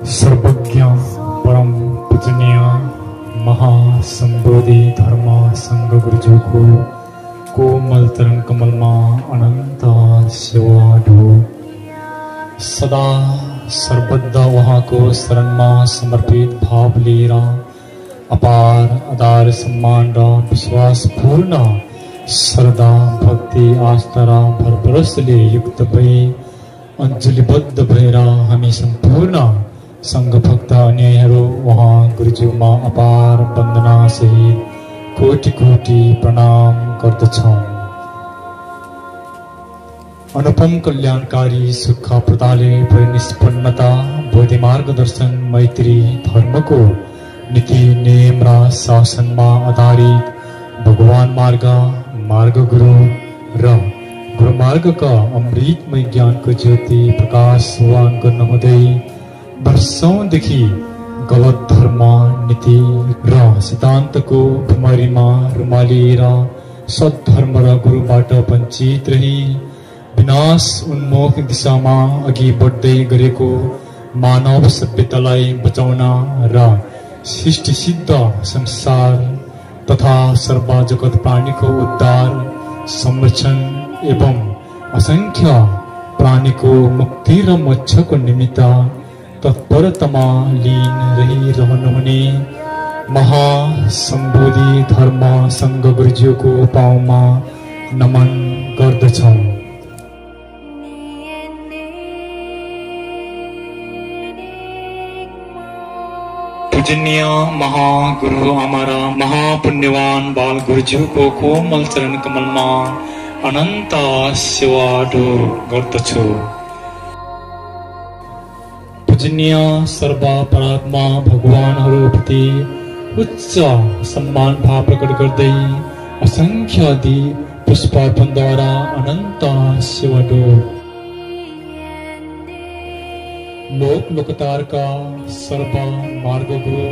सर्वज्ञ परम पूजनीय महासंबोधि धर्म संघ गुरुज्यू को कोमल तरंग कमल में अनंत सेवा ढो सदा सर्वदा वहाँ को शरण में समर्पित भाव लिएर अपार आदर सम्मान र विश्वास पूर्ण श्रद्धा भक्ति आस्था र भरपरसले युक्त भई अञ्जलिबद्ध भएर हामी सम्पूर्ण संघ भक्त अन्यायहरू वहाँ गुरुज्यूमा अपार वन्दना सहित कोटि कोटि प्रणाम गर्दछौं। अनुपम कल्याणकारी सुख प्रदाले निष्पन्नता बोधि मार्गदर्शन मैत्री धर्मको नीति नियम र शासनमा आधारित भगवान मार्ग गुरु र गुरु मार्गका अमृतमय ज्ञानको ज्योति प्रकाशवान गर्न हुँदै वर्षौंदेखि गलत धर्म नीति र सिद्धान्तको भुमरीमा रुमालिएर सद्धर्म र गुरुबाट वञ्चित रही विनाश उन्मुख दिशामा अघि बढ्दै गरेको मानव सभ्यतालाई बचाउन र सृष्टि सिद्ध संसार तथा सर्व जगत प्राणीको उद्धार संरक्षण एवं असंख्य प्राणीको मुक्ति र मोक्षको निमित्त तत्परतामा लीन रहिरहनुहुने महासंबोधि धर्म संघ गुरुज्यूको पाउमा नमन गर्दछौं। पूजनीय महागुरु हमारा महापुण्यवान बाल गुरुज्यूको कोमल चरण कमलमा अनन्त सेवा गर्दछु। पूजनीय सर्वपरात्मा भगवानहरूप्रति उच्च सम्मान भाव प्रकट गर्दै असंख्य आदि पुष्पार्पणद्वारा अनन्त सेवा लोकतारका सर्व मार्ग गुरु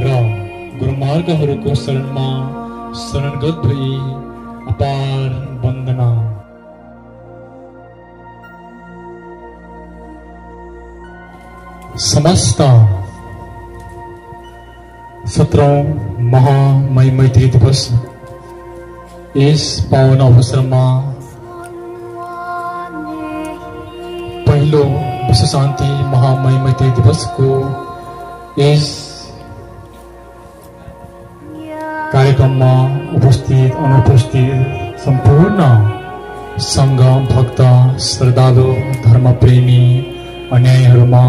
र गुरुमार्गहरूको शरणमा शरणगत भई अपार वन्दना। समस्त 17औं महामय मैत्री दिवस यस पावन अवसरमा पहिलो विश्व शान्ति महामय मैत्री दिवसको यस कार्यक्रममा उपस्थित अनुपस्थित सम्पूर्ण संघ भक्त श्रद्धालु धर्मप्रेमी अन्यायहरूमा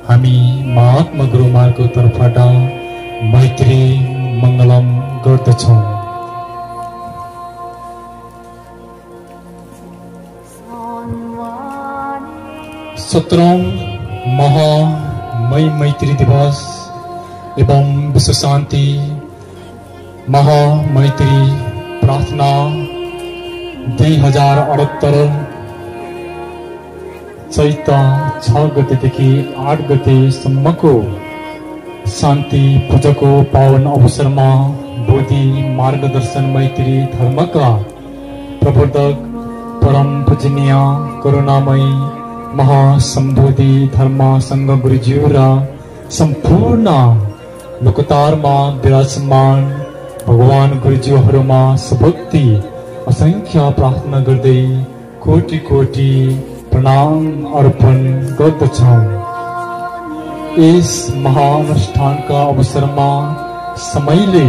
हामी महात्मा गुरु मार्गको तर्फबाट मैत्री मंगलम गर्दछौं। सत्रौं महामय मैत्री दिवस एवं विश्व शान्ति महामैत्री प्रार्थना 2078 चैत्र 6 गतेदेखि 8 गतेसम्मको शान्ति पूजाको पावन अवसरमा बोधि मार्गदर्शन मैत्री धर्मका प्रवर्तक परम पूजनीय करुणामय महासंबोधि धर्म संघ गुरुज्यू र सम्पूर्ण लोकतारमा विराजमान भगवान गुरुज्यूहरूमा सुभक्ति असंख्य प्रार्थना गर्दै कोटि कोटि प्रणाम अर्पण गर्दछौं। यस महाअनुष्ठानका अवसरमा समयले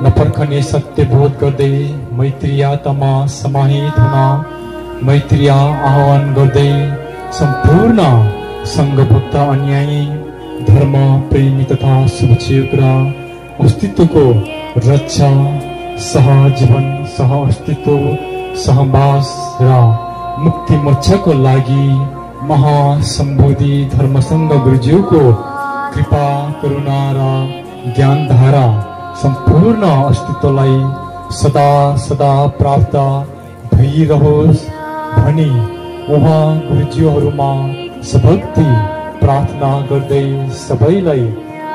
नपर्खने सत्यबोध गर्दै मैत्रीयातामा समाहित हुन मैत्रीया आह्वान गर्दै सम्पूर्ण संघभक्त अन्यायी धर्म प्रेमी तथा शुभचिन्तक र अस्तित्वको रक्षा सहजीवन सह अस्तित्व सहवास र मुक्ति मोक्षको लागि महासंबोधि धर्मसंघ गुरुज्यूको कृपा करुणा र ज्ञानधारा सम्पूर्ण अस्तित्वलाई सदा सदा प्राप्त भइरहोस् भनी उहाँ गुरुज्यूहरूमा सभक्ति प्रार्थना गर्दै सबैलाई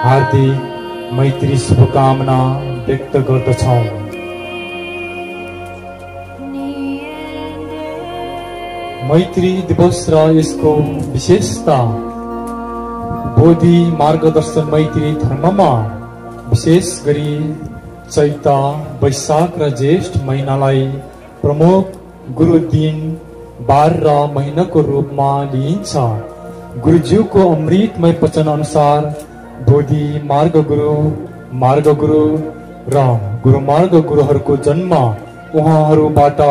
हार्दिक मैत्री शुभकामना व्यक्त गर्दछौं। मैत्री दिवस र यसको विशेषता बोधि मार्गदर्शन मैत्री धर्ममा विशेष गरी चैत वैशाख र ज्येष्ठ महिनालाई प्रमुख गुरु दिन बार र महिनाको रूपमा लिइन्छ। गुरुज्यूको अमृतमय वचन अनुसार बोधि मार्ग गुरु र गुरुमार्ग गुरुहरूको जन्म उहाँहरूबाट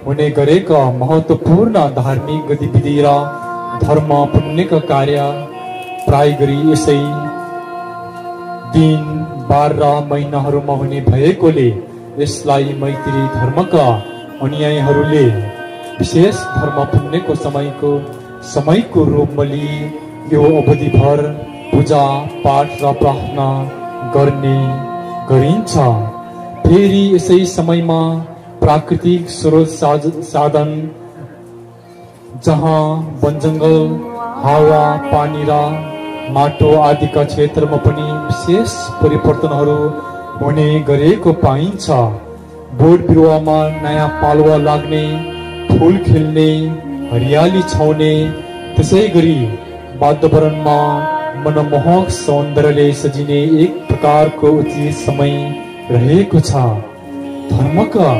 हुने गरेका महत्त्वपूर्ण धार्मिक गतिविधि र धर्म पुण्यका कार्य प्राय गरी यसै दिन बार र महिनाहरूमा हुने भएकोले यसलाई मैत्री धर्मका अनुयायीहरूले विशेष धर्म पुण्यको समयको रूपमा लिई यो अवधिभर पूजा पाठ र प्रार्थना गर्ने गरिन्छ। फेरि यसै समयमा प्राकृतिक स्रोत साधन जहाँ वनजङ्गल हावा पानी र माटो आदिका क्षेत्रमा पनि विशेष परिवर्तनहरू हुने गरेको पाइन्छ। बोट बिरुवामा नयाँ पालुवा लाग्ने, फूल खिल्ने, हरियाली छाउने, त्यसै गरी वातावरणमा मनमोहक सौन्दर्यले सजिने एक प्रकारको उचित समय रहेको छ। धर्मका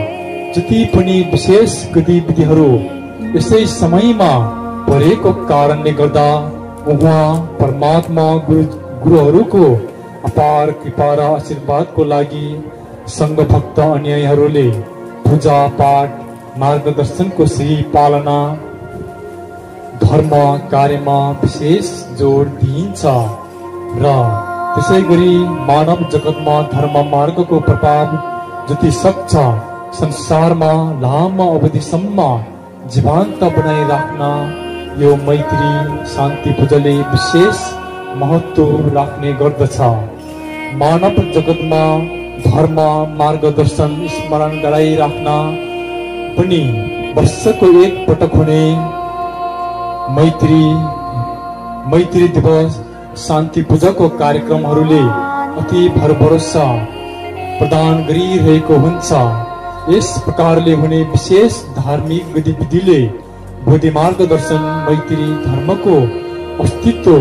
जति पनि विशेष गतिविधिहरू यसै समयमा परेको कारणले गर्दा उहाँ परमात्मा गुरुहरूको अपार कृपा र आशीर्वादको लागि संघ भक्त अनुयायीहरूले पूजा पाठ मार्गदर्शनको सही पालना धर्म कार्यमा विशेष जोड दिइन्छ र त्यसै गरी मानव जगतमा धर्म मार्गको प्रभाव जति सक्छ संसारमा लामो अवधिसम्म जीवन्त बनाइराख्न यो मैत्री शान्ति पूजाले विशेष महत्त्व राख्ने गर्दछ। मानव जगतमा धर्म मार्गदर्शन स्मरण गराइराख्न पनि वर्षको एक पटक हुने मैत्री दिवस शान्ति पूजाको कार्यक्रमहरूले अति भरभरोसा प्रदान गरिरहेको हुन्छ। यस प्रकारले हुने विशेष धार्मिक गतिविधिले बोधि मार्गदर्शन मैत्री धर्मको अस्तित्व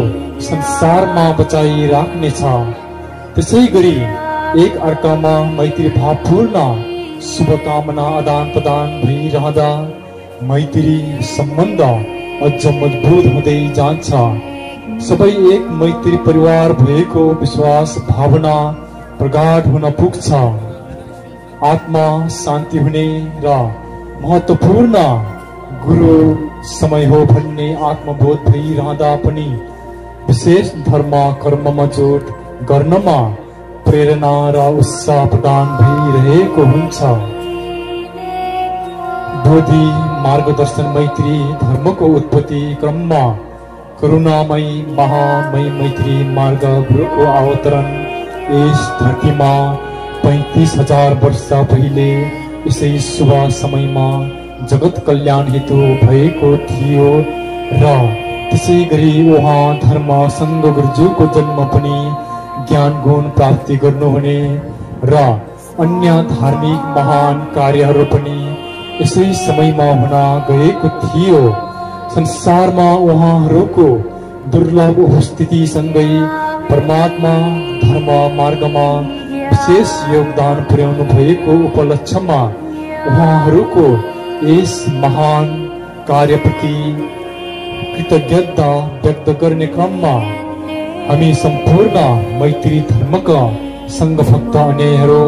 संसारमा बचाइराख्नेछ। त्यसै गरी एक अर्कामा मैत्री भावपूर्ण शुभकामना आदान प्रदान भइरहँदा मैत्री सम्बन्ध अझ मजबुत हुँदै जान्छ। सबै एक मैत्री परिवार भएको विश्वास भावना प्रगाढ हुन पुग्छ। आत्मा शान्ति हुने र महत्त्वपूर्ण गुरु समय हो भन्ने आत्मबोध भइरहँदा पनि विशेष धर्म कर्ममा जोड गर्नमा प्रेरणा र उत्साह प्रदान भइरहेको हुन्छ। बोधि मार्गदर्शन मैत्री धर्मको उत्पत्ति क्रममा करुणामय महामय मैत्री मार्ग गुरुको अवतरण यस धरतीमा 35,000 वर्ष पहिले यसै शुभ समयमा जगत कल्याण हेतु भएको थियो र त्यसै गरी उहाँ धर्म संघ गुरुज्यूको जन्म पनि ज्ञान गुण प्राप्ति गर्नुहुने र अन्य धार्मिक महान कार्यहरू पनि यसै समयमा हुन गएको थियो। संसारमा उहाँहरूको दुर्लभ उपस्थितिसँगै परमात्मा धर्म मार्गमा विशेष योगदान पुर्याउनु भएको उपलक्ष्यमा उहाँहरूको यस महान कार्यप्रति कृतज्ञता व्यक्त गर्ने क्रममा हामी सम्पूर्ण मैत्री धर्मका संघ भक्त अनुयायीहरू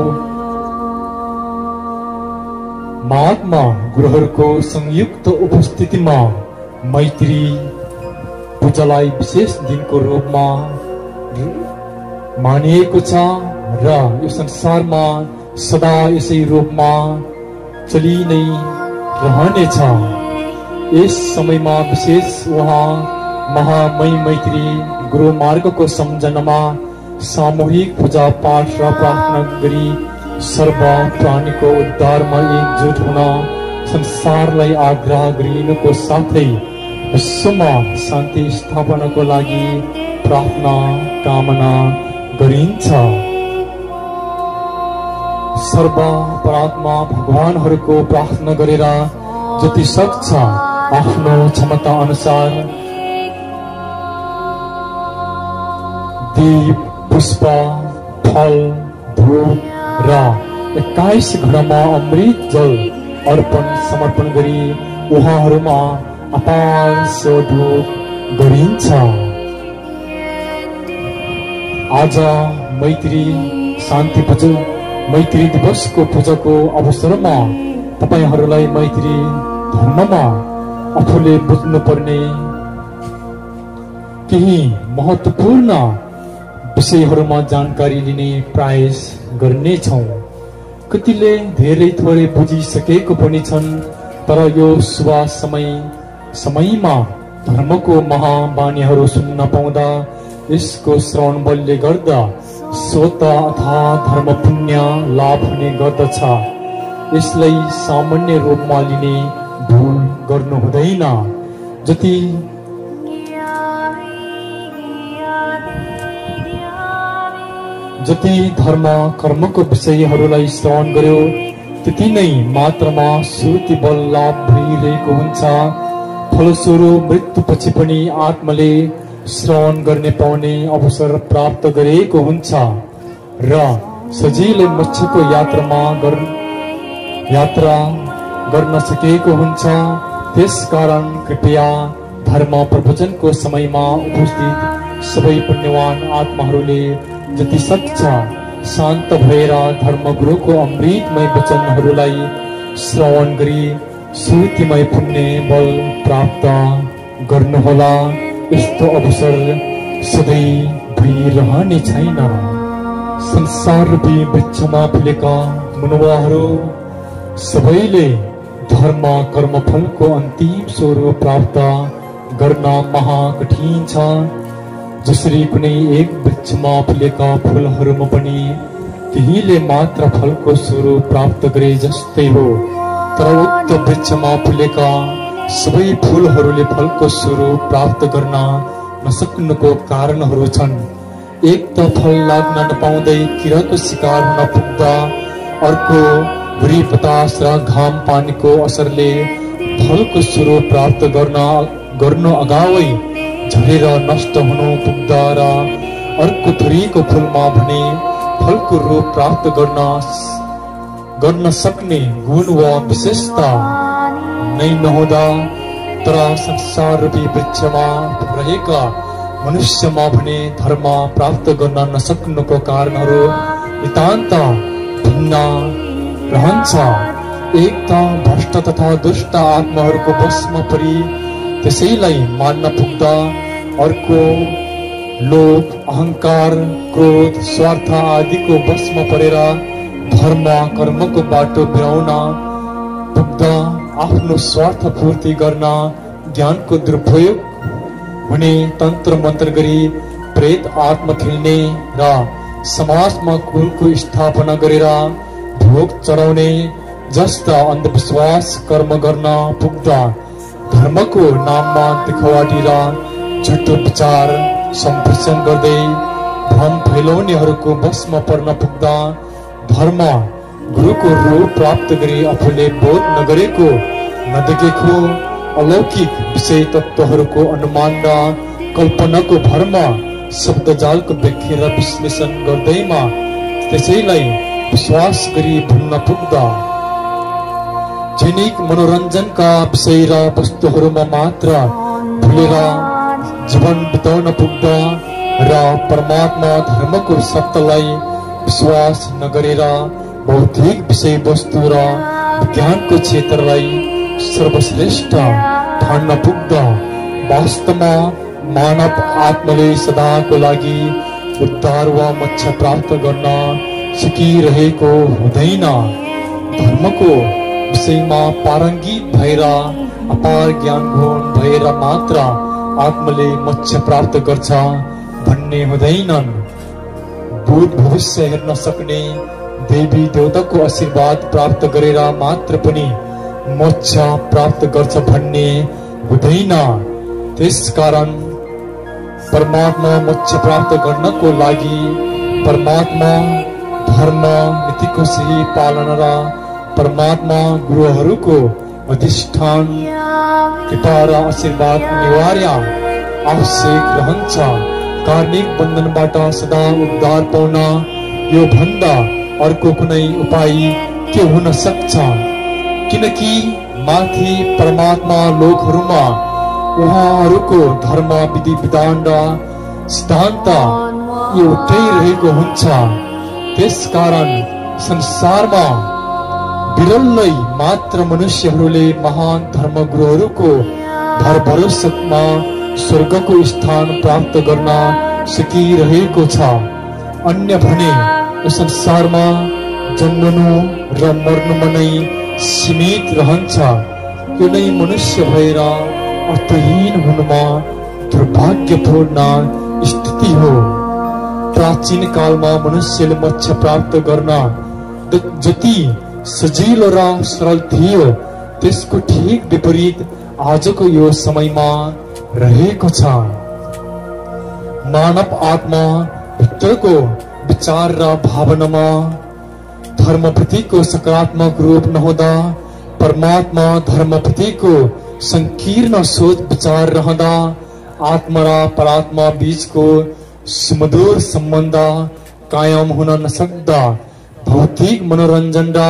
महात्मा गुरुहरूको संयुक्त उपस्थितिमा मैत्री पूजालाई विशेष दिनको रूपमा मानिएको छ र यो संसारमा सदा यसै रूपमा चलि नै रहनेछ। यस समयमा विशेष उहाँ महामय मैत्री गुरु मार्गको सम्झनामा सामूहिक पूजा पाठ र प्रार्थना गरी सर्व प्राणीको उद्धारमा एकजुट हुन संसारलाई आग्रह गरिनुको साथै विश्वमा शान्ति स्थापनाको लागि प्रार्थना कामना गरिन्छ। सर्व परात्मा भगवानहरूको प्रार्थना गरेर जति सक्छ आफ्नो क्षमता अनुसार दीप, पुष्प, फल, धूप र 21 घडामा अमृत जल अर्पण समर्पण गरी उहाँहरूमा अपार सेवाधूप गरिन्छ। आज मैत्री शान्ति पूजा मैत्री दिवसको पूजाको अवसरमा तपाईहरूलाई मैत्री धर्ममा आफूले बुझ्नुपर्ने केही महत्त्वपूर्ण विषयहरूमा जानकारी लिने प्रयास गर्नेछौँ। कतिले धेरै थोरै बुझिसकेको पनि छन्, तर यो शुभ समयमा धर्मको महावाणीहरू सुन्न पाउँदा यसको श्रवण बलले गर्दा स्वत अथवा धर्म पुण्य लाभ हुने गर्दछ। यसलाई सामान्य रूपमा लिने भूल गर्नु हुँदैन। जति धर्म कर्मको विषयहरूलाई श्रवण गर्यो त्यति नै मात्रामा श्रुति बल लाभ भइरहेको हुन्छ। फलस्वरूप मृत्युपछि पनि आत्माले श्रवण गर्ने पाउने अवसर प्राप्त गरेको हुन्छ र सजिलै मोक्षको यात्रा गर्न सकेको हुन्छ। त्यसकारण कृपया धर्म प्रवचनको समयमा उपस्थित सबै पुण्यवान आत्माहरूले जति सक्छ शान्त भएर धर्मगुरुको अमृतमय वचनहरूलाई श्रवण गरी श्रुतिमय पुण्य बल प्राप्त गर्नुहोला। यस्तो अवसर सधैँ भइरहने छैन। संसाररूपी वृक्षमा फुलेका मुनुवाहरू सबैले धर्म कर्म फलको अन्तिम स्वरूप प्राप्त गर्न महाकठिन छ। जसरी कुनै एक वृक्षमा फुलेका फूलहरूमा पनि त्यहीले मात्र फलको स्वरूप प्राप्त गरे जस्तै हो। तर उक्त वृक्षमा फुलेका सबै फूलहरूले फलको स्वरूप प्राप्त गर्न नसक्नुको कारणहरू छन्। एक त फल लाग्न नपाउँदै किराको शिकार हुन पुग्दा, अर्को हुरी बतास र घाम पानीको असरले फलको स्वरूप प्राप्त गर्नु अगावै झरेर नष्ट हुनु पुग्दा र अर्को थरीको फूलमा भने फलको रूप प्राप्त गर्न सक्ने गुण वा विशेषता नै नहुँदा, तर संसार रूपी वृक्षमा रहेका मनुष्यमा भने धर्म प्राप्त गर्न नसक्नुको कारणहरू नितान्त भिन्न रहन्छ। एक त भ्रष्ट तथा दुष्ट आत्माहरूको वशमा परि त्यसैलाई मान्न पुग्दा, अर्को लोभ, अहंकार, क्रोध, स्वार्थ आदिको वशमा परेर धर्म कर्मको बाटो बिराउन पुग्दा आफ्नो स्वार्थ पूर्ति गर्न ज्ञानको दुरुपयोग हुने, तन्त्र मन्त्र गरी प्रेत आत्मा खेल्ने र समाजमा कुलको स्थापना गरेर भोग चढाउने जस्ता अन्धविश्वास कर्म गर्न पुग्दा, धर्मको नाममा देखावटी र झुटो विचार सम्प्रेषण गर्दै भ्रम फैलाउनेहरूको वशमा पर्न पुग्दा, धर्म गुरुको रूप प्राप्त गरी आफूले बोध नगरेको नदेखेको अलौकिक विषय तत्त्वहरूको अनुमान र कल्पनाको भरमा शब्दजालको व्याख्या र विश्लेषण गर्दैमा त्यसैलाई विश्वास गरी भुल्न पुग्दा, क्षणिक मनोरञ्जनका विषय र वस्तुहरूमा मात्र भुलेर जीवन बिताउन पुग्दा र परमात्मा धर्मको सत्यलाई विश्वास नगरेर भौतिक विषय वस्तु र विज्ञानको क्षेत्रलाई सर्वश्रेष्ठ ठान्न पुग्दा, वास्तवमा मानव आत्माले सदाको लागि उद्धार वा मोक्ष प्राप्त गर्न सिकिरहेको हुँदैन। धर्मको विषयमा पारङ्गित भएर अपार ज्ञान गुण भएर मात्र आत्माले मोक्ष प्राप्त गर्छ भन्ने हुँदैनन्। भूत भविष्य हेर्न सक्ने देवी देवताको आशीर्वाद प्राप्त गरेर मात्र पनि मोक्ष प्राप्त गर्छ भन्ने हुँदैन। त्यसकारण परमात्मा मोक्ष प्राप्त गर्नको लागि परमात्मा धर्म नीतिको सही पालना र परमात्मा गुरुहरूको अधिष्ठान कृपा र आशीर्वाद अनिवार्य आवश्यक रहन्छ। कार्मिक बन्धनबाट सदा उद्धार पाउन यो भन्दा अर्को कुनै उपाय के हुन सक्छ? किनकि माथि परमात्मा लोकहरूमा उहाँहरूको धर्म विधि विधान र सिद्धान्त एउटै रहेको हुन्छ। त्यसकारण संसारमा विरलै मात्र मनुष्यहरूले महान धर्मगुरुहरूको भरभरोसामा स्वर्गको स्थान प्राप्त गर्न सकिरहेको छ। अन्य भने यो संसारमा जन्मनु र मर्नुमा नै सीमित रहन्छ। यो नै मनुष्य भएर अर्थहीन हुनुमा दुर्भाग्यपूर्ण स्थिति हो। प्राचीन कालमा मनुष्यले मोक्ष प्राप्त गर्न जति सजिलो र सरल थियो त्यसको ठीक विपरीत आजको यो समयमा रहेको छ। मानव आत्मा भित्रको विचार र भावनामा धर्मप्रतिको सकारात्मक रूप नहुँदा, परमात्मा धर्मप्रतिको संकीर्ण सोच विचार रहँदा आत्मा र परात्मा बीचको सुमधुर सम्बन्ध कायम हुन नसक्दा, भौतिक मनोरञ्जन र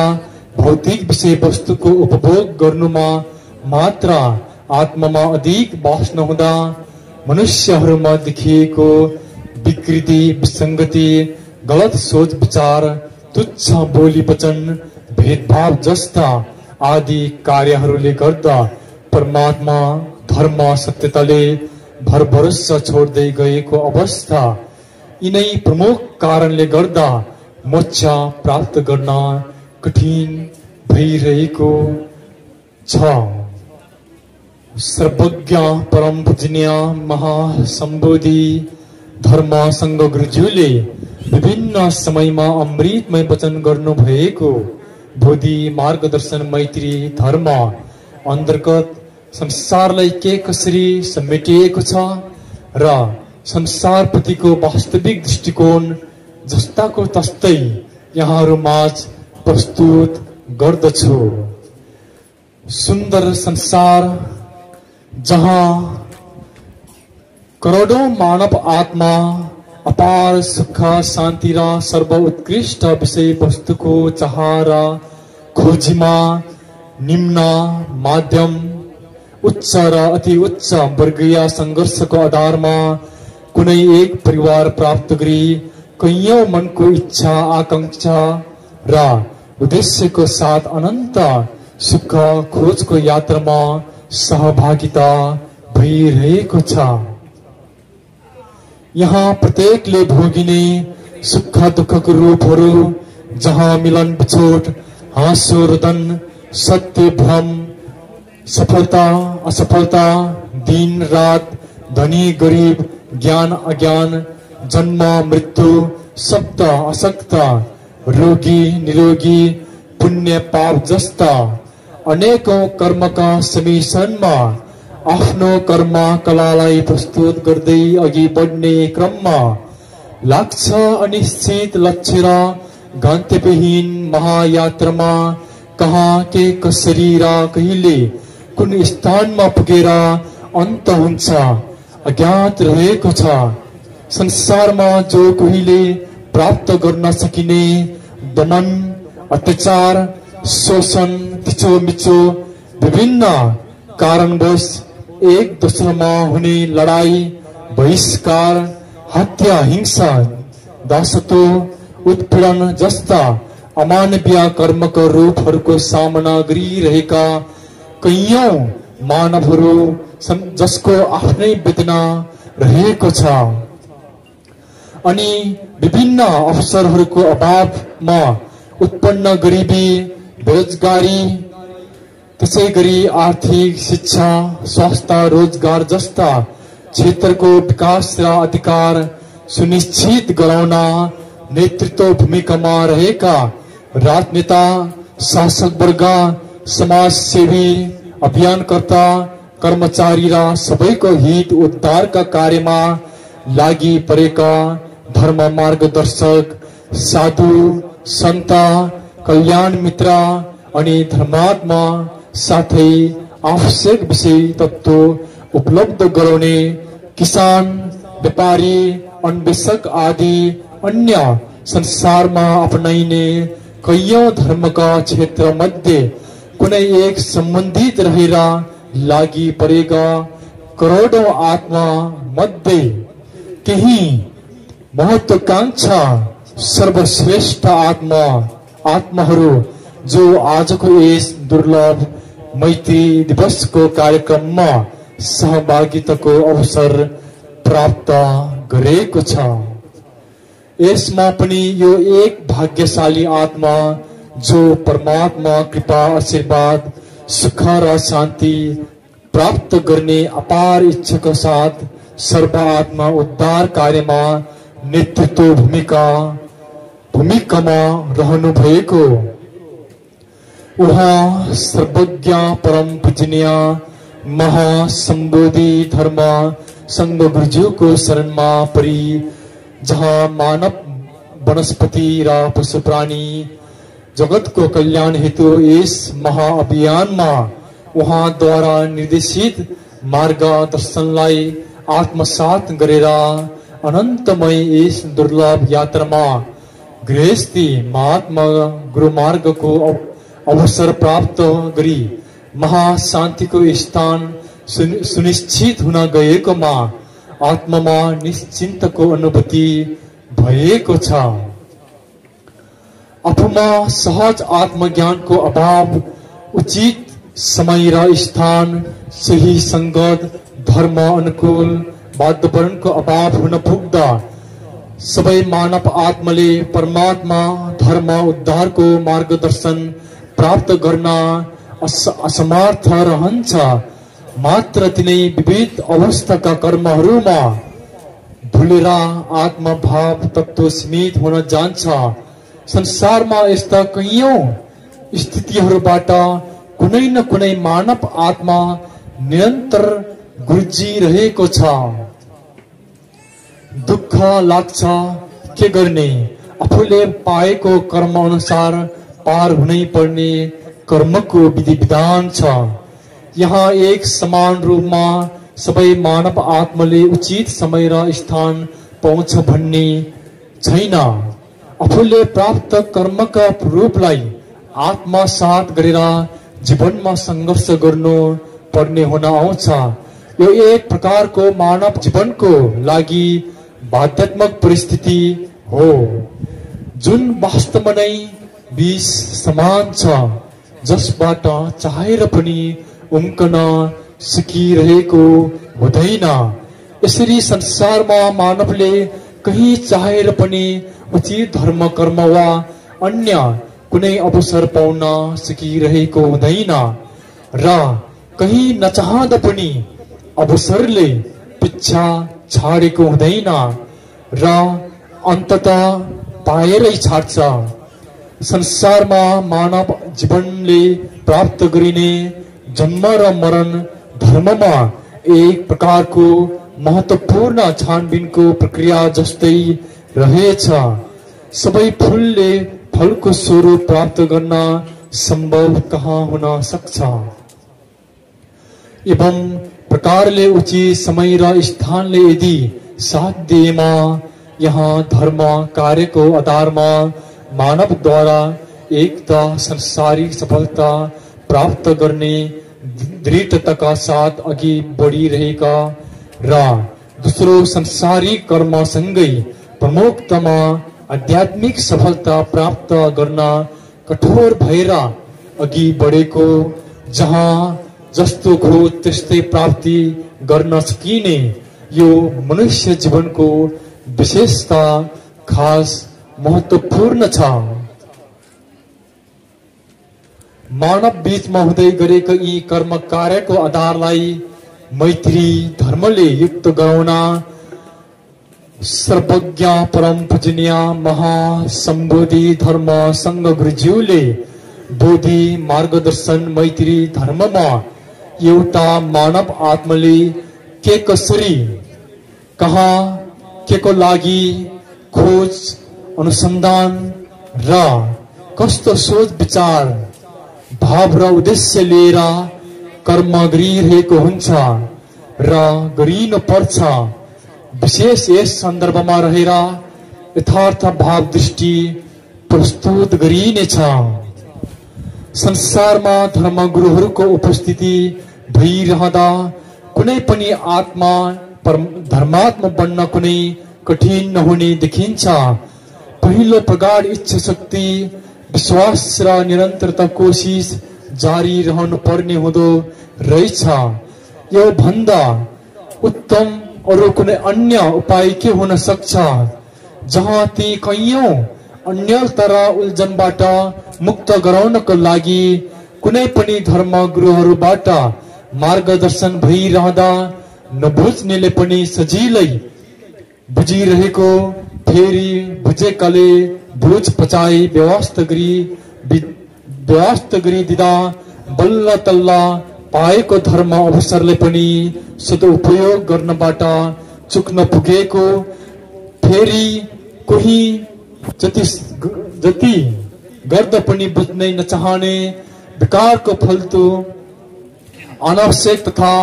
भौतिक विषय वस्तुको उपभोग गर्नुमा मात्र आत्मामा अधिक वास नहुँदा मनुष्यहरूमा देखिएको विकृति, विसङ्गति, गलत सोच विचार, तुच्छ बोली वचन, भेदभाव जस्ता आदि कार्यहरूले गर्दा परमात्मा धर्म सत्यताले भरभरोसा छोड्दै गएको अवस्था, यिनै प्रमुख कारणले गर्दा मोक्ष प्राप्त गर्न कठिन भइरहेको छ। सर्वज्ञ परम पूजनीय महासम्बोधि धर्मसङ्घ गुरुज्यूले विभिन्न समयमा अमृतमय वचन गर्नु भएको बोधि मार्गदर्शन मैत्री धर्म अन्तर्गत संसारलाई के कसरी समेटिएको छ र संसारप्रतिको वास्तविक दृष्टिकोण जस्ताको तस्तै यहाँहरू माझ प्रस्तुत गर्दछु। सुन्दर संसार जहाँ करोडौं मानव आत्मा अपार सुख शान्ति र सर्वोत्कृष्ट विषय वस्तुको चाह र खोजीमा निम्न माध्यम उच्च र अति उच्च वर्गीय संघर्षको आधारमा कुनै एक परिवार प्राप्त गरी कैयौं मनको इच्छा आकांक्षा र उद्देश्यको साथ अनन्त सुख खोजको यात्रामा सहभागिता भइरहेको छ। यहाँ प्रत्येकले भोगिने सुख दुःखको रूपहरू जहाँ मिलन बिछोड, हाँसो रुदन, सत्य भ्रम, सफलता असफलता, दिन रात, धनी गरीब, ज्ञान अज्ञान, जन्म मृत्यु, सक्त असक्त, रोगी निरोगी, पुण्य पाप जस्ता अनेकौं कर्मका समिश्रणमा आफ्नो कर्म कलालाई प्रस्तुत गर्दै अघि बढ्ने क्रममा लाग्छ अनिश्चित लक्ष्य र गन्तव्यहीन महायात्रामा कहाँ के कसरी र कहिले कुन स्थानमा पुगेर अन्त हुन्छ अज्ञात रहेको छ। संसारमा जो कोहीले प्राप्त गर्न सकिने दमन, अत्याचार, शोषण, थिचोमिचो, विभिन्न कारणवश एक दोस्रोमा हुने लडाई, बहिष्कार, हत्या, हिंसा, दासत्व, उत्पीडन जस्ता अमानवीय कर्मको रूपहरूको सामना गरिरहेका कैयौं मानवहरू जसको आफ्नै वेदना रहेको छ अनि विभिन्न अवसरहरूको अभावमा उत्पन्न गरिबी, बेरोजगारी, त्यसै गरी आर्थिक, शिक्षा, स्वास्थ्य, रोजगार जस्ता क्षेत्रको विकास र अधिकार सुनिश्चित गराउन नेतृत्व भूमिकामा रहेका राजनेता, शासक वर्ग, समाजसेवी, अभियानकर्ता, कर्मचारी र सबैको हित उद्धारका कार्यमा लागि परेका धर्म मार्गदर्शक, साधु, सन्त, कल्याण मित्र अनि धर्मात्मा साथै आवश्यक विषय तत्त्व उपलब्ध गराउने किसान, व्यापारी अन्वेषक आदि अन्य संसारमा अपनाइने कैयौं धर्मका क्षेत्र मध्ये कुनै एक सम्बन्धित रहेर लागि परेका करोडौं आत्मा मध्ये केही महत्वाकांक्षा सर्वश्रेष्ठ आत्माहरू जो आजको यस दुर्लभ मैत्री दिवसको कार्यक्रममा सहभागिताको अवसर प्राप्त गरेको छ। यसमा पनि यो एक भाग्यशाली आत्मा जो परमात्मा कृपा आशीर्वाद सुख र शान्ति प्राप्त गर्ने अपार इच्छाका साथ सर्व आत्मा उद्धार कार्यमा नेतृत्व भूमिकामा रहनु भएको उहाँ सर्वज्ञ परम पूजनीय महासम्बोधि धर्म संघ गुरुज्यूको शरणमा परि जहाँ मानव वनस्पति र पशु प्राणी जगतको कल्याण हेतु यस महाअभियानमा उहाँद्वारा निर्देशित मार्गदर्शनलाई आत्मसात गरेर अनन्तमय यस दुर्लभ यात्रामा गृहस्थी महात्मा गुरुमार्गको अवसर प्राप्त गरी महाशान्तिको स्थान सुनिश्चित हुन गएकोमा आत्मामा निश्चिन्तको अनुभूति भएको छ। आफूमा सहज आत्मज्ञानको अभाव, उचित समय र स्थान, सही संगत, धर्म अनुकूल वातावरणको अभाव हुन पुग्दा सबै मानव आत्माले परमात्मा धर्म उद्धारको मार्गदर्शन प्राप्त गर्न असमर्थ रहन्छ। मात्र तिनै विविध अवस्थाका कर्महरूमा भुलेर आत्मभाव तत्व सीमित हुन जान्छ। संसारमा यस्ता कैयौं स्थितिहरूबाट कुनै न कुनै मानव आत्मा निरन्तर गुर्जिरहेको छ। दुःख लाग्छ, के गर्ने? आफूले पाएको कर्म अनुसार पार हुनै पर्ने कर्मको विधि विधान छ। यहाँ एक समान रूपमा सबै मानव आत्माले उचित समय र स्थान पाउँछ भन्ने छैन। आफूले प्राप्त कर्मका रूपलाई आत्मसात गरेर जीवनमा संघर्ष गर्नु पर्ने हुन आउँछ। यो एक प्रकारको मानव जीवनको लागि बाध्यात्मक परिस्थिति हो जुन वास्तवमा नै विष समान छ, जसबाट चाहेर पनि उम्कन सकिरहेको हुँदैन। यसरी संसारमा मानवले कहीँ चाहेर पनि उचित धर्म कर्म वा अन्य कुनै अवसर पाउन सकिरहेको हुँदैन र कहीँ नचाहँदा पनि अवसरले पिच्छा छाडेको हुँदैन र अन्ततः पाएरै छाड्छ। संसारमा मानव जीवनले प्राप्त गरिने जन्म र मरण धर्ममा एक प्रकारको महत्वपूर्ण छानबिनको प्रक्रिया जस्तै रहेछ। सबै फूलले फलको स्वरूप प्राप्त गर्न सम्भव कहाँ हुन सक्छ। एवं प्रकारले उचित समय र स्थानले यदि साथ दिएमा यहाँ धर्म कार्यको आधारमा मानवद्वारा एकता सांसारिक सफलता प्राप्त गर्ने दृढताका साथ अघि बढिरहेका र दोस्रो सांसारिक कर्मसँगै प्रमुखतामा आध्यात्मिक सफलता प्राप्त गर्न कठोर भएर अघि बढेको, जहाँ जस्तो खोज त्यस्तै प्राप्ति गर्न सकिने यो मनुष्य जीवनको विशेषता खास महत्वपूर्ण छ। मानव बीचमा हुँदै गरेका यी कर्म कार्यको आधारलाई मैत्री धर्मले युक्त गराउन सर्वज्ञ परम पूजनीय महासम्बोधि धर्म संघ गुरुज्यूले बोधि मार्गदर्शन मैत्री धर्ममा एउटा मानव आत्माले के कसरी कहाँ के को लागि खोज अनुसन्धान र कस्तो सोच विचार भाव र उद्देश्य लिएर कर्म गरिरहेको हुन्छ र गरिनु पर्छ विशेष यस सन्दर्भमा रहेर यथार्थ भाव दृष्टि प्रस्तुत गरिनेछ। संसारमा धर्मगुरुहरूको उपस्थिति भइरहँदा कुनै पनि आत्मा धर्मात्मा बन्न कुनै कठिन नहुने देखिन्छ। पहिलो प्रगाढ इच्छा शक्ति, विश्वास र निरन्तरता कोशिश जारी रहनु पर्ने हुँदो रहेछ। यो भन्दा उत्तम अरू कुनै अन्य उपाय के हुन सक्छ, जहाँ ती कैयौं अन्य तरह उल्झनबाट मुक्त गराउनको लागि कुनै पनि धर्मगुरुहरूबाट मार्गदर्शन भइरहँदा नबुझ्नेले पनि सजिलै बुझिरहेको, फेरि बुझेकाले बुझ पचाई व्यवस्था गरी दिँदा बल्ल तल्ल पाएको धर्म अवसरले पनि सदुपयोग गर्नबाट चुक्न पुगेको, फेरि कोही जति गर्दा पनि बुझ्नै नचाहने विकारको फलतो अनावश्यक तथा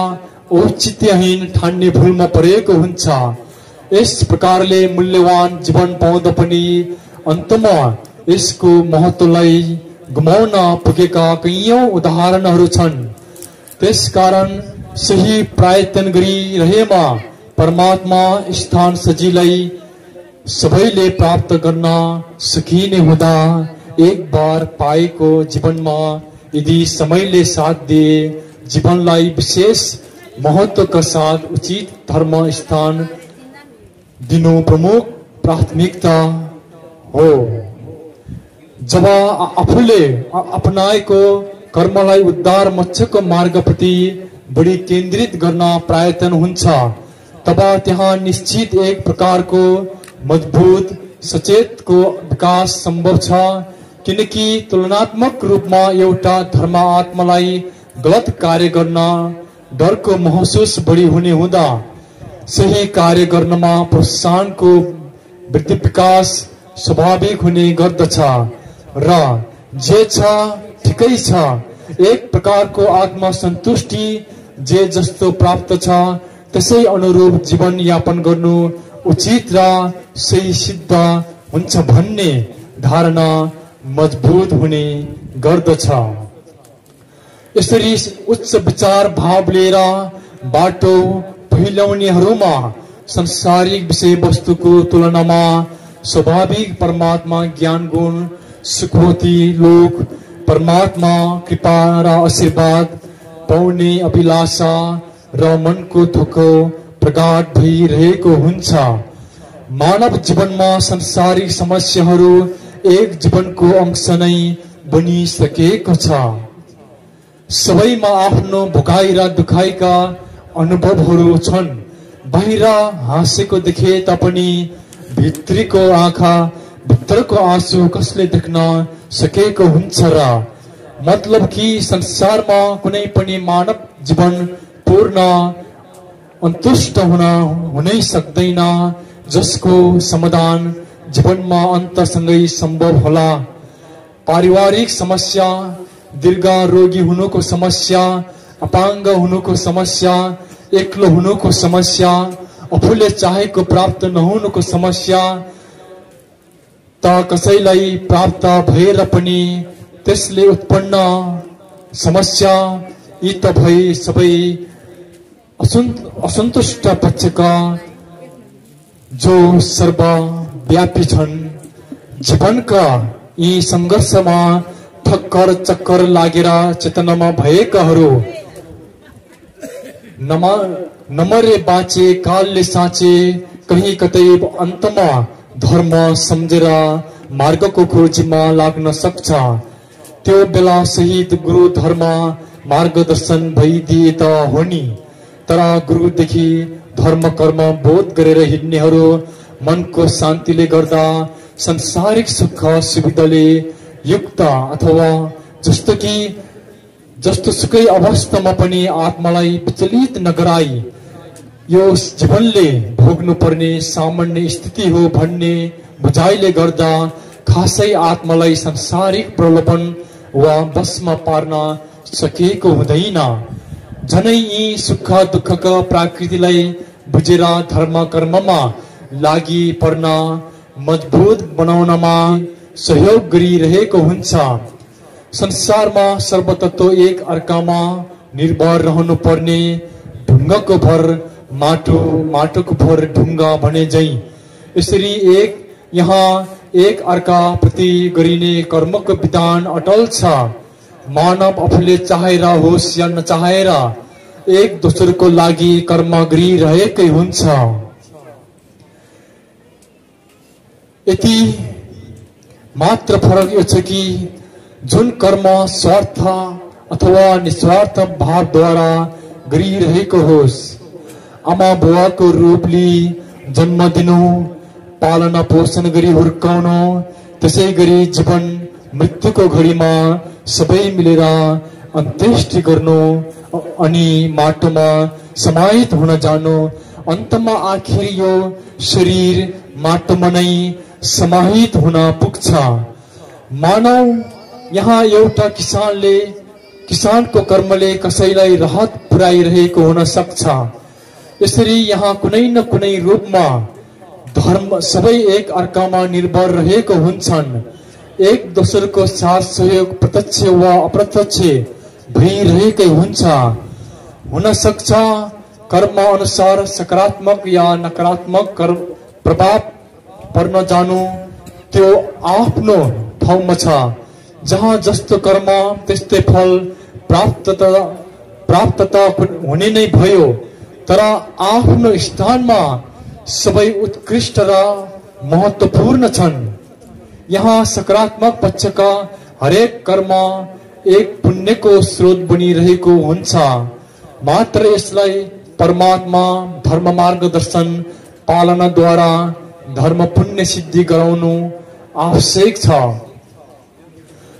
औचित्यहीन ठान्ने भूलमा परेको हुन्छ। यस प्रकारले मूल्यवान जीवन पाउँदा पनि अन्तमा यसको महत्त्वलाई गुमाउन पुगेका कैयौं उदाहरणहरू छन्। त्यसकारण सही प्रयत्न गरिरहेमा परमात्मा स्थान सजिलै सबैले प्राप्त गर्न सकिने हुँदा एक बार पाएको जीवनमा यदि समयले साथ दिए जीवनलाई विशेष महत्त्वका साथ उचित धर्म स्थान दिनु प्रमुख प्राथमिकता हो। जब आफूले अपनाएको कर्मलाई उद्धार मोक्षको मार्गप्रति बढी केन्द्रित गर्न प्रयत्न हुन्छ, तब त्यहाँ निश्चित एक प्रकारको मजबुत सचेतको विकास सम्भव छ। किनकि तुलनात्मक रूपमा एउटा धर्म आत्मालाई गलत कार्य गर्न डरको महसुस बढी हुने हुँदा सही कार्य गर्नमा प्रोत्साहनको वृद्धि विकास स्वाभाविक हुने गर्दछ र जे छ ठिकै छ। एक प्रकारको आत्मा सन्तुष्टि जे जस्तो प्राप्त छ त्यसै अनुरूप जीवन यापन गर्नु उचित र सही सिद्ध हुन्छ भन्ने धारणा मजबुत हुने गर्दछ। यसरी उच्च विचार भाव लिएर बाटो पहिल्याउनेहरूमा संसारिक विषय वस्तुको तुलनामा स्वाभाविक परमात्मा ज्ञान गुण सुखवती लोक परमात्मा कृपा र आशीर्वाद पाउने अभिलाषा र मनको थोको प्रगाढ भइरहेको हुन्छ। मानव जीवनमा संसारिक समस्याहरू एक जीवनको अंश नै बनिसकेको छ। सबैमा आफ्नो भोगाई र दुखाइका अनुभवहरू छन्। बाहिर हाँसेको देखे तापनि भित्रीको आँखा भित्रको आँसु कसले देख्न सकेको हुन्छ र? मतलब कि संसारमा कुनै पनि मानव जीवन पूर्ण अन्तुष्ट हुनै सक्दैन, जसको समाधान जीवनमा अन्तसँगै सम्भव होला। पारिवारिक समस्या, दीर्घ रोगी हुनुको समस्या, अपाङ्ग हुनुको समस्या, एक्लो हुनुको समस्या, आफूले चाहेको प्राप्त नहुनुको समस्या त कसैलाई प्राप्त भएर पनि त्यसले उत्पन्न समस्या, यी त भई सबै असन्तुष्ट पक्षका जो सर्वव्यापी छन्। जीवनका यी संघर्षमा ठक्कर चक्कर लागेर चेतनामा भएकाहरू नमरे बाँचे कालले साँचे, कहीँ कतै अन्तमा धर्म सम्झेर मार्गको खोजीमा लाग्न सक्छ। त्यो बेला शहीद गुरु धर्म मार्गदर्शन भइदिए त हो नि, तर गुरुदेखि धर्म कर्म बोध गरेर हिँड्नेहरू मनको शान्तिले गर्दा संसारिक सुख सुविधाले युक्त अथवा जस्तो सुकै अवस्थामा पनि आत्मालाई विचलित नगराई यो जीवनले भोग्नु पर्ने सामान्य स्थिति हो भन्ने बुझाइले गर्दा खासै आत्मालाई संसारिक प्रलोभन वा बसमा पार्न सकेको हुँदैन। झनै यी सुख दुःखका प्रकृतिलाई बुझेर धर्म कर्ममा लागि पर्न मजबुत बनाउनमा सहयोग गरिरहेको हुन्छ। संसारमा सर्वतत्व एक अर्कामा निर्भर रहनु पर्ने ढुङ्गाको भर माटो, माटोको भर ढुङ्गा भने झै यसरी यहाँ एक अर्का प्रति गरिने कर्मको विधान अटल छ। मानव आफूले चाहेर होस् या नचाहेर एक दोस्रोको लागि कर्म गरिरहेकै हुन्छ। यति मात्र फरक यो छ कि जुन कर्म स्वार्थ अथवा निस्वार्थ भावद्वारा गरिरहेको होस्, आमा बुवाको रूप लिई जन्म दिनु, पालना पोषण गरी हुर्काउनु, त्यसै गरी जीवन मृत्युको घडीमा सबै मिलेर अन्त्येष्टि गर्नु अनि माटोमा समाहित हुन जानु, अन्तमा आखिर यो शरीर माटोमा नै समाहित हुन पुग्छ। मानव यहाँ एउटा किसानको कर्मले कसैलाई राहत पुर्याइरहेको हुन सक्छ। यसरी यहाँ कुनै न कुनै रूपमा धर्म सबै एक अर्कामा निर्भर रहेको हुन्छन्। एक दोस्रोको साथ सहयोग प्रत्यक्ष वा अप्रत्यक्ष भइरहेकै हुन्छ। हुन सक्छ कर्म अनुसार सकारात्मक या नकारात्मक प्रभाव पर्न जानु त्यो आफ्नो ठाउँमा छ। जहाँ जस्तो कर्म त्यस्तै फल प्राप्तता हुने नै भयो, तर आफ्नो स्थानमा सबै उत्कृष्ट र महत्त्वपूर्ण छन्। यहाँ सकारात्मक पक्षका हरेक कर्म एक पुण्यको स्रोत बनिरहेको हुन्छ। मात्र यसलाई परमात्मा धर्म मार्गदर्शन पालनाद्वारा धर्म पुण्य सिद्धि गराउनु आवश्यक छ।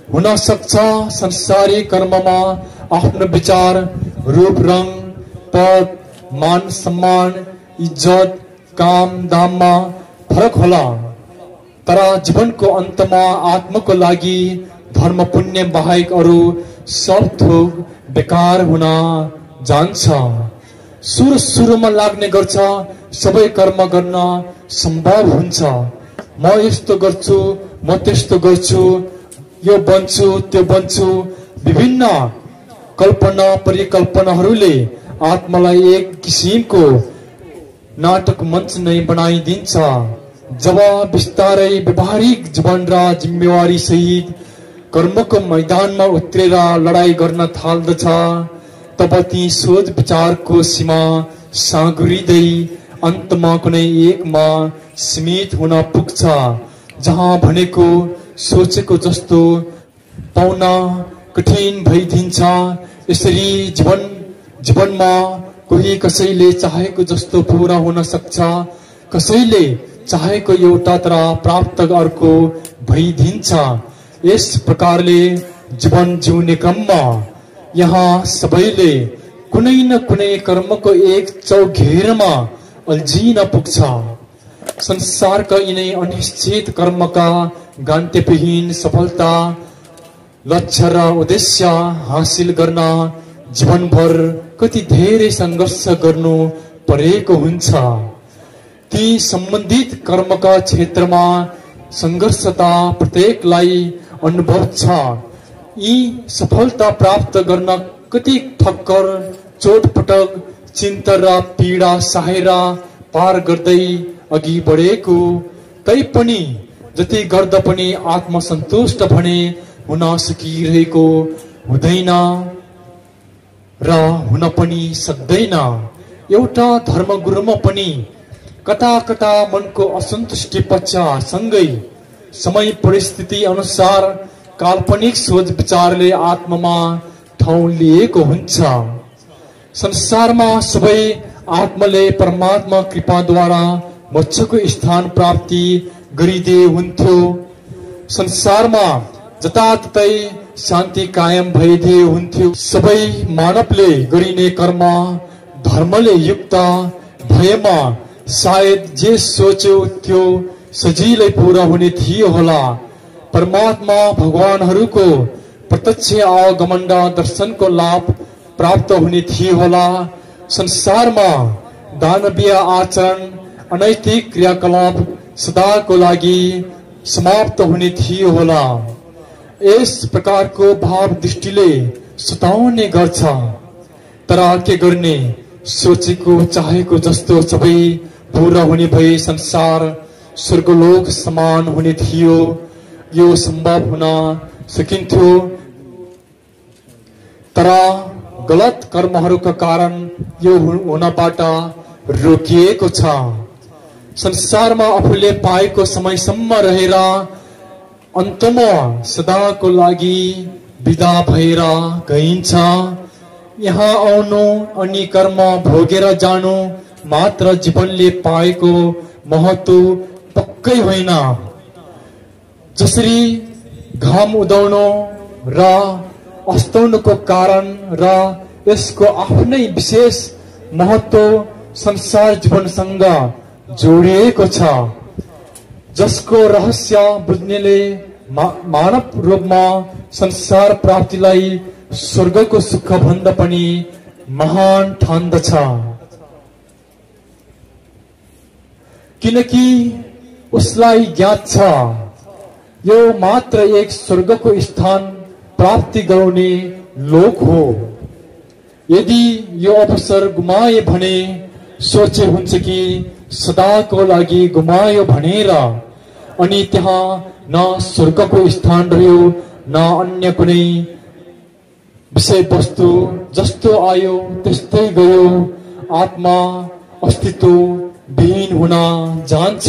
हुन सक्छ संसारी कर्ममा आफ्नो विचार, रूप, रङ, पद, मान सम्मान, इज्जत, काम दाममा फरक होला, तर जीवनको अन्तमा आत्माको लागि धर्म पुण्य बाहेक अरू सब थोक बेकार हुन जान्छ। सुरुमा लाग्ने गर्छ सबै कर्म गर्न सम्भव हुन्छ। म यस्तो गर्छु, म त्यस्तो गर्छु, यो बन्छु, त्यो बन्छु, विभिन्न कल्पना परिकल्पनाहरूले आत्मालाई एक किसिमको नाटक मञ्च नै बनाइदिन्छ। जब बिस्तारै व्यवहारिक जीवन र जिम्मेवारी सहित कर्मको मैदानमा उत्रेर लडाई गर्न थाल्दछ, तब ती सोच विचारको सीमा साँगुरिँदै अन्तमा कुनै एकमा सीमित हुन पुग्छ, जहाँ भनेको सोचेको जस्तो पाउन कठिन भइदिन्छ। यसरी जीवनमा कोही कसैले चाहेको जस्तो पूरा हुन सक्छ, कसैले चाहेको एउटा तर प्राप्त अर्को भइदिन्छ। यस प्रकारले जीवन जिउने क्रममा यहाँ सबैले कुनै न कुनै कर्मको एक चौघेरमा अल्झिन पुग्छ। संसारका यिनै अनिश्चित कर्मका गन्तव्यहीन सफलता, लक्ष्य र उद्देश्य हासिल गर्न जीवनभर कति धेरै सङ्घर्ष गर्नु परेको हुन्छ। ती सम्बन्धित कर्मका क्षेत्रमा सङ्घर्षता प्रत्येकलाई अनुभव छ। यी सफलता प्राप्त गर्न कति ठक्कर, चोटपटक, चिन्ता र पीडा सहेर पार गर्दै अघि बढेको, तैपनि जति गर्दा पनि आत्मसन्तुष्ट भने हुन सकिरहेको हुँदैन र हुन पनि सक्दैन। एउटा धर्मगुरुमा पनि कता कता मनको असन्तुष्टि पक्ष सँगै समय परिस्थिति अनुसार काल्पनिक सोच विचारले आत्मामा ठाउँ लिएको हुन्छ। संसारमा सबै आत्माले परमात्मा कृपाद्वारा मोक्षको स्थान प्राप्ति गरिदिए हुन्थ्यो। संसारमा जताततै शान्ति कायम भइदिए हुन्थ्यो। सबै मानवले गरिने कर्म धर्मले युक्त भएमा सायद जे सोच्यो त्यो सजिलै पूरा हुने थियो होला। परमात्मा भगवानहरूको प्रत्यक्ष आगमन दर्शनको लाभ प्राप्त हुने थियो होला। संसारमा दानवीय आचरण, अनैतिक क्रियाकलाप सदाको लागि समाप्त हुने थियो होला। यस प्रकारको भाव दृष्टिले सताउने गर्छ। तर के गर्ने, सोचेको चाहेको जस्तो सबै पूरा हुने भए संसार स्वर्गलोक समान हुने थियो। यो सम्भव हुन सकिन्थ्यो, तर गलत कर्महरूका कारण यो हुनबाट रोकिएको छ। संसारमा आफूले पाएको समयसम्म रहेर अन्तमा सदाको लागि विदा भएर गइन्छ। यहाँ आउनु अनि कर्म भोगेर जानु मात्र जीवनले पाएको महत्व पक्कै होइन। जसरी घाम उदाउनु र अस्ताउनुको कारण र यसको आफ्नै विशेष महत्व संसार जीवनसँग जोडिएको छ, जसको रहस्य बुझ्नेले मानव रूपमा संसार प्राप्तिलाई स्वर्गको सुख भन्दा पनि महान ठान्दछ। किनकि उसलाई ज्ञात छ यो मात्र एक स्वर्गको स्थान प्राप्ति गराउने लोक हो। यदि यो अवसर गुमाए भने सोचे हुन्छ कि सदाको लागि गुमायो भनेर, अनि त्यहाँ न स्वर्गको स्थान रह्यो न अन्य कुनै विषय वस्तु, जस्तो आयो त्यस्तै गयो, आत्मा अस्तित्व विहीन हुन जान्छ।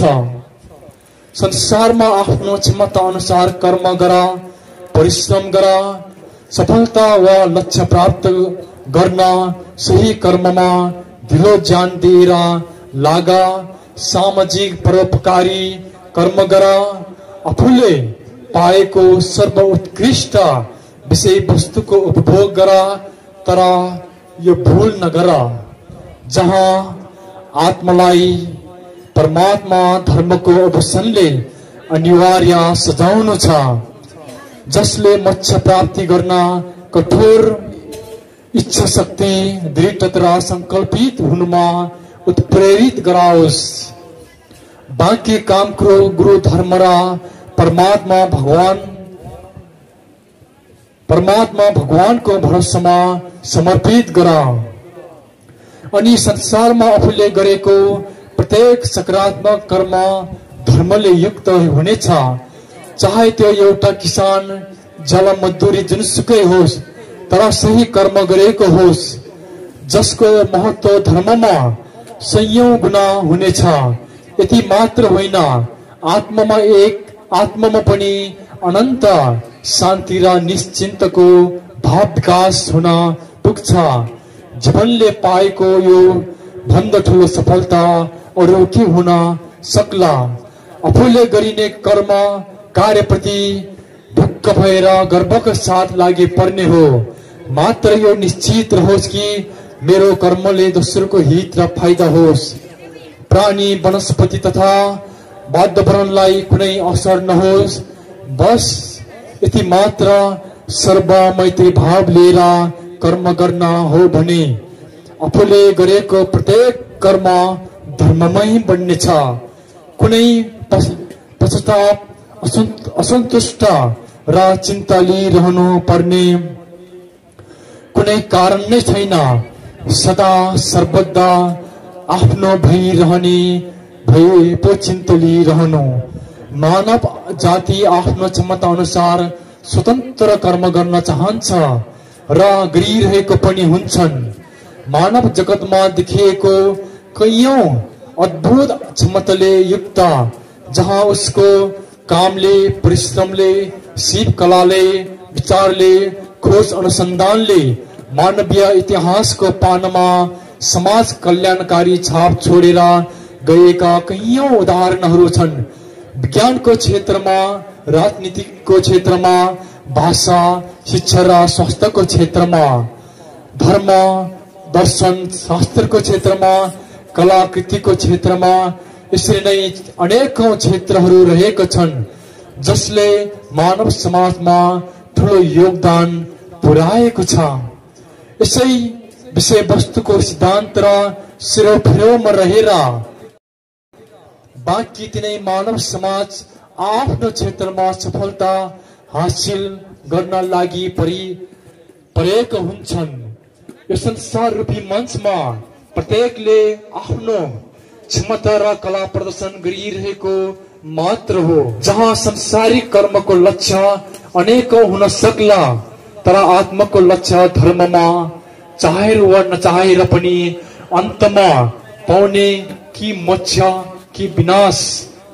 संसारमा आफ्नो क्षमता अनुसार कर्म गर, परिश्रम गर, सफलता वा लक्ष्य प्राप्त गर्न सही कर्ममा ढिलो ज्यान दिएर लाग, सामाजिक परोपकारी कर्म गर, आफूले पाएको सर्वोत्कृष्ट विषय वस्तुको उपभोग गर। तर यो भूल नगर, जहाँ आत्मालाई परमात्मा धर्मको अवसरले अनिवार्य सजाउनु छ, जसले मोक्ष प्राप्ति गर्न कठोर इच्छा शक्ति, दृढता संकल्पित हुनुमा उत्प्रेरित गराओस्। बाँकी काम करो गुरु धर्म र परमात्मा भगवानको भरोसामा समर्पित गर। अनि संसारमा आफूले गरेको प्रत्येक सकारात्मक कर्म धर्मले युक्त हुनेछ, चाहे त्यो एउटा किसान, जल मजदुरी जुनसुकै होस्, तर सही कर्म गरेको होस्, जसको महत्व धर्ममा सयौं गुना हुनेछ। यति मात्र होइन, आत्मामा पनि अनन्त शान्ति र निश्चिन्तको भाव विकास हुन पुग्छ। जीवनले पाएको यो भन्दा ठुलो सफलता अरू के हुन सक्ला। आफूले गरिने कर्म कार्यप्रति ढुक्क भएर गर्वका साथ लागि पर्ने हो। मात्र यो निश्चित रहोस् कि मेरो कर्मले दोस्रोको हित र फाइदा होस्। प्राणी, वनस्पति तथा वातावरणलाई कुनै असर नहोस्। बस यति मात्र सर्व मैत्री भाव लिएर कर्म गर्न हो भने आफूले गरेको प्रत्येक कर्म धर्ममै बन्नेछ। कुनै पश्चाताप, असन्तुष्ट र चिन्ता लिइरहनु पर्ने कुनै कारण नै छैन। सदा सर्वदा आफ्नो भइरहने भए पो चिन्ता लिइरहनु। मानव जाति आफ्नो क्षमता अनुसार स्वतन्त्र कर्म गर्न चाहन्छ र गरिरहेको पनि हुन्छन्। मानव जगतमा देखिएको कैयौं अद्भुत क्षमताले युक्त, जहाँ उसको कामले, परिश्रमले, शिव कलाले, विचारले, खोज अनुसन्धानले मानवीय इतिहासको पानामा समाज कल्याणकारी छाप छोडेर गएका कैयौं उदाहरणहरू छन्। विज्ञानको क्षेत्रमा, राजनीतिको क्षेत्रमा, भाषा, शिक्षा र स्वास्थ्यको क्षेत्रमा, धर्म, दर्शन, शास्त्रको क्षेत्रमा, कलाकृतिको क्षेत्रमा, यसरी नै अनेकौं क्षेत्रहरू रहेका छन्, जसले मानव समाजमा ठूलो योगदान पुर्याएको छ। यसै विषय वस्तुको सिद्धान्त र सेरोफेरोमा रहेर बाँकी तिनै मानव समाज आफ्नो क्षेत्रमा सफलता हासिल गर्न लागि परेका हुन्छन्। यो संसार रूपी मञ्चमा प्रत्येकले आफ्नो क्षमता र कला प्रदर्शन गरिरहेको मात्र हो। जहाँ संसारिक कर्मको लक्ष्य अनेकौं हुन सक्ला, तर आत्माको लक्ष्य धर्ममा चाहेर वा नचाहेर पनि अन्तमा पाउने कि मोक्ष कि विनाश,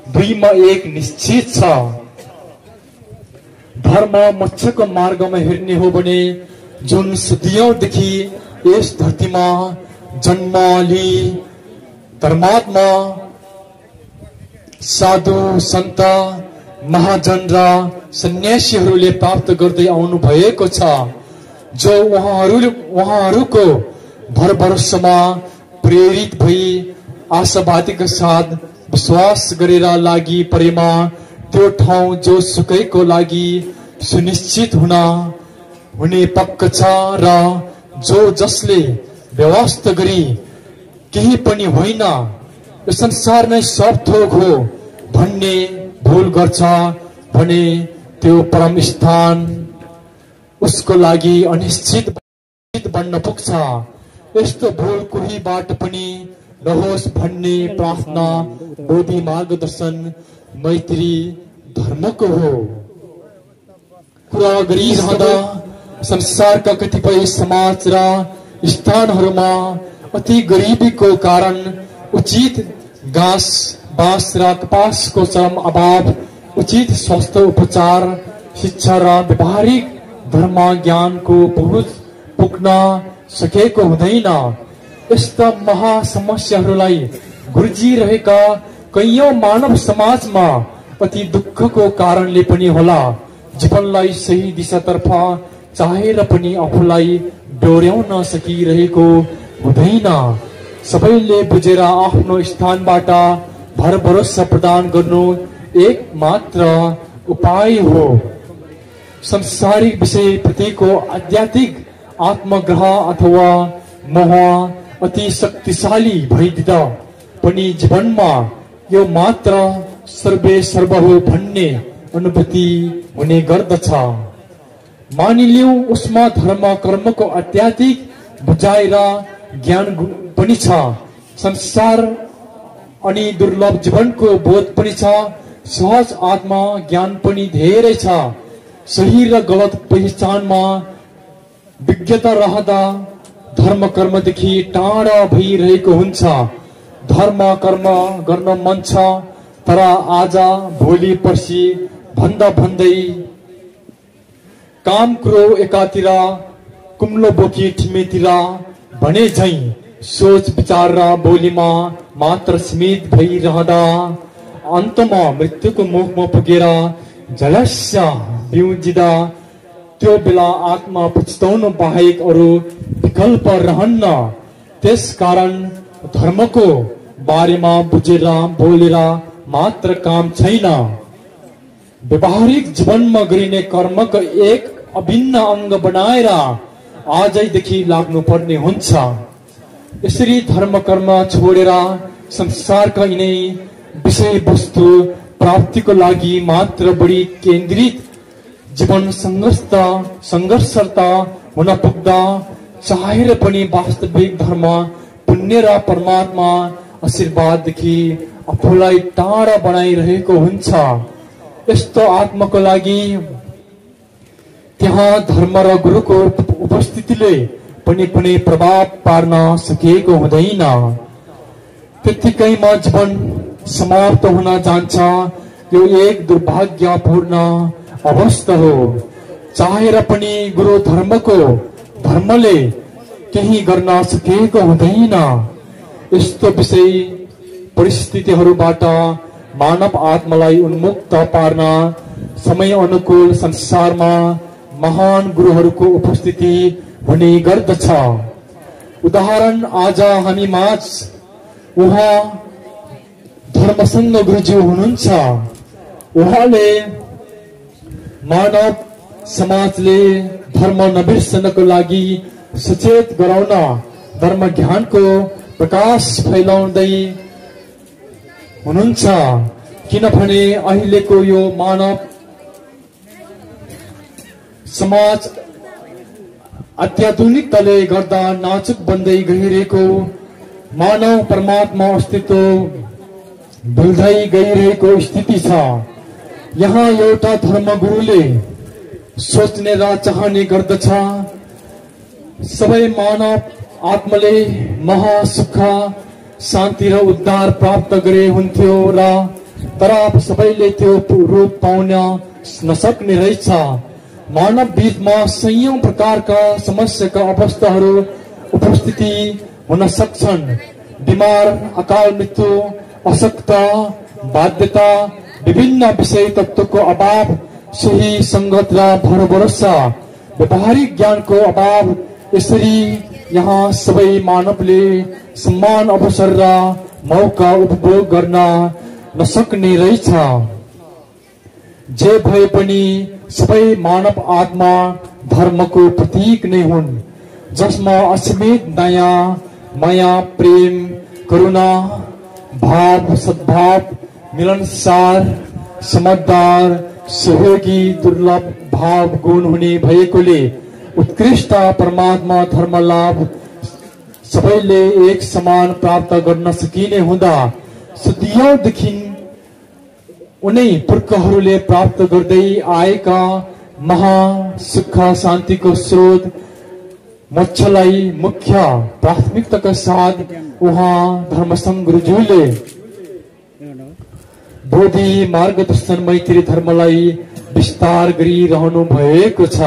दुईमा एक निश्चित छ। धर्म मोक्षको मार्गमा हेर्ने हो भने जुन सदियौंदेखि यस धरतीमा जन्म लिई धर्मात्मा साधु सन्त महाजन र सन्यासीहरूले प्राप्त गर्दै आउनु भएको छ, जो उहाँहरूको भर भरोसामा प्रेरित भई आशावादीका साथ विश्वास गरेर लागि परेमा त्यो ठाउँ जो सुकैको लागि सुनिश्चित हुने पक्क छ र जो जसले व्यवस्था गरी केही पनि होइन यो संसार नै सब थोक हो भन्ने भूल गर्छ भने त्यो परम स्थान उसको लागि अनिश्चित बन्न पुग्छ। यस्तो भूल कोहीबाट पनि नहोस् भन्ने प्रार्थना बोधि मार्गदर्शन मैत्री धर्मको हो। कुरा गरिरहँदा संसारका कतिपय समाज र स्थानहरूमा अति गरिबीको कारण उचित घाँस बाँस र कपासको चरम अभाव, उचित स्वास्थ्य उपचार, शिक्षा र व्यावहारिक धर्म ज्ञानको पहुँच पुग्न सकेको हुँदैन। यस्ता महासमस्याहरूलाई गुर्जिरहेका कैयौं मानव समाजमा अति दुःखको कारणले पनि होला जीवनलाई सही दिशातर्फ चाहेर पनि आफूलाई डोर्याउन सकिरहेको हुँदैन। सबैले बुझेर आफ्नो स्थानबाट भर भरोसा प्रदान गर्नु एक मात्र उपाय हो। संसारिक विषय प्रतिको आध्यात्मिक आत्मग्रह अथवा मोह अति शक्तिशाली भइदिँदा पनि जीवनमा यो मात्र सर्वे सर्व हो भन्ने अनुभूति हुने गर्दछ। मानिलिऊ उसमा धर्म कर्मको आध्यात्मिक बुझाइ र ज्ञान पनि छ, संसार अनि दुर्लभ जीवनको बोध पनि छ, सहज आत्मा ज्ञान पनि धेरै छ। सही र गलत पहिचानमा विज्ञता रहँदा धर्म कर्मदेखि टाढा भइरहेको हुन्छ। धर्म कर्म गर्न मन छ, तर आज भोलि पर्सि भन्दा भन्दै काम कुरो एकातिर कुम्लो बोकी ठिमीतिर भने झै सोच विचार र बोलीमा मात्र सीमित भइरहँदा अन्तमा मृत्युको मुखमा पुगेर जलस्य बिउजिँदा त्यो बेला आत्मा पछुताउनु बाहेक अरू विकल्प रहन्न। त्यसकारण धर्मको बारेमा बुझेर बोलेर मात्र काम छैन, व्यावहारिक जीवनमा गरिने कर्मको एक अभिन्न अंग बनाएर आजैदेखि लाग्नु पर्ने हुन्छ। यसरी धर्म कर्म छोडेर संसारका यिनै विषय वस्तु प्राप्तिको लागि मात्र बढी केन्द्रित जीवन संघर्षरत हुन पुग्दा चाहेर पनि वास्तविक धर्म पुण्य र परमात्मा आशीर्वाददेखि आफूलाई टाढा बनाइरहेको हुन्छ। यस्तो आत्माको लागि त्यहाँ धर्म र गुरुको उपस्थितिले पनि कुनै प्रभाव पार्न सकेको हुँदैन। त्यतिकैमा जीवन समाप्त हुन जान्छ। यो एक दुर्भाग्यपूर्ण अवस्था हो। चाहेर पनि गुरु धर्मले केही गर्न सकेको हुँदैन। यस्तो विषय परिस्थितिहरूबाट मानव आत्मालाई उन्मुक्त पार्न समय अनुकूल संसारमा महान गुरुहरूको उपस्थिति हुने गर्दछ। उदाहरण आज हामी माझ उहाँ धर्मसङ्ग गुरुज्यू हुनुहुन्छ। उहाँले मानव समाजले धर्म नबिर्सनको लागि सचेत गराउन धर्म ज्ञानको प्रकाश फैलाउँदै हुनुहुन्छ। किनभने अहिलेको यो मानव समाज अत्याधुनिकताले गर्दा नाजुक बन्दै गइरहेको, मानव परमात्मा अस्तित्व भुल्दै गइरहेको स्थिति छ। यहाँ एउटा धर्मगुरुले सोच्ने र चाहने गर्दछ सबै मानव आत्माले महासुख शान्ति र उद्धार प्राप्त गरे हुन्थ्यो र तर सबैले त्यो रूप पाउन नसक्ने रहेछ। मानव बीचमा सयौं प्रकारका समस्याका अवस्थाहरू उपस्थिति हुन सक्छन्। बिमार, अकाल मृत्यु, अशक्तता, बाध्यता, विभिन्न विषय तत्वको अभाव, सही संगत र भरोसा, व्यवहारिक ज्ञानको अभाव, यसरी यहाँ सबै मानवले समान अवसर र मौका उपभोग गर्न नसक्ने रहेछ। जे भए पनि सबै मानव आत्मा धर्मको प्रतीक नै हुन्, जसमा असीमित दया, माया, प्रेम, करुणा, भाव, सद्भाव, मिलनसार, समझदार, सहयोगी, दुर्लभ भाव गुण हुने भएकोले उत्कृष्ट परमात्मा धर्म लाभ सबैले एक समान प्राप्त गर्न सकिने हुँदा सदियौंदेखि उनै पुर्खाहरूले प्राप्त गर्दै आएका महासुख शान्तिको स्रोत मोक्षलाई मुख्य प्राथमिकताका साथ उहाँ धर्मसङ्घ गुरुज्यूले बोधि मार्गदर्शन मैत्री धर्मलाई विस्तार गरिरहनु भएको छ।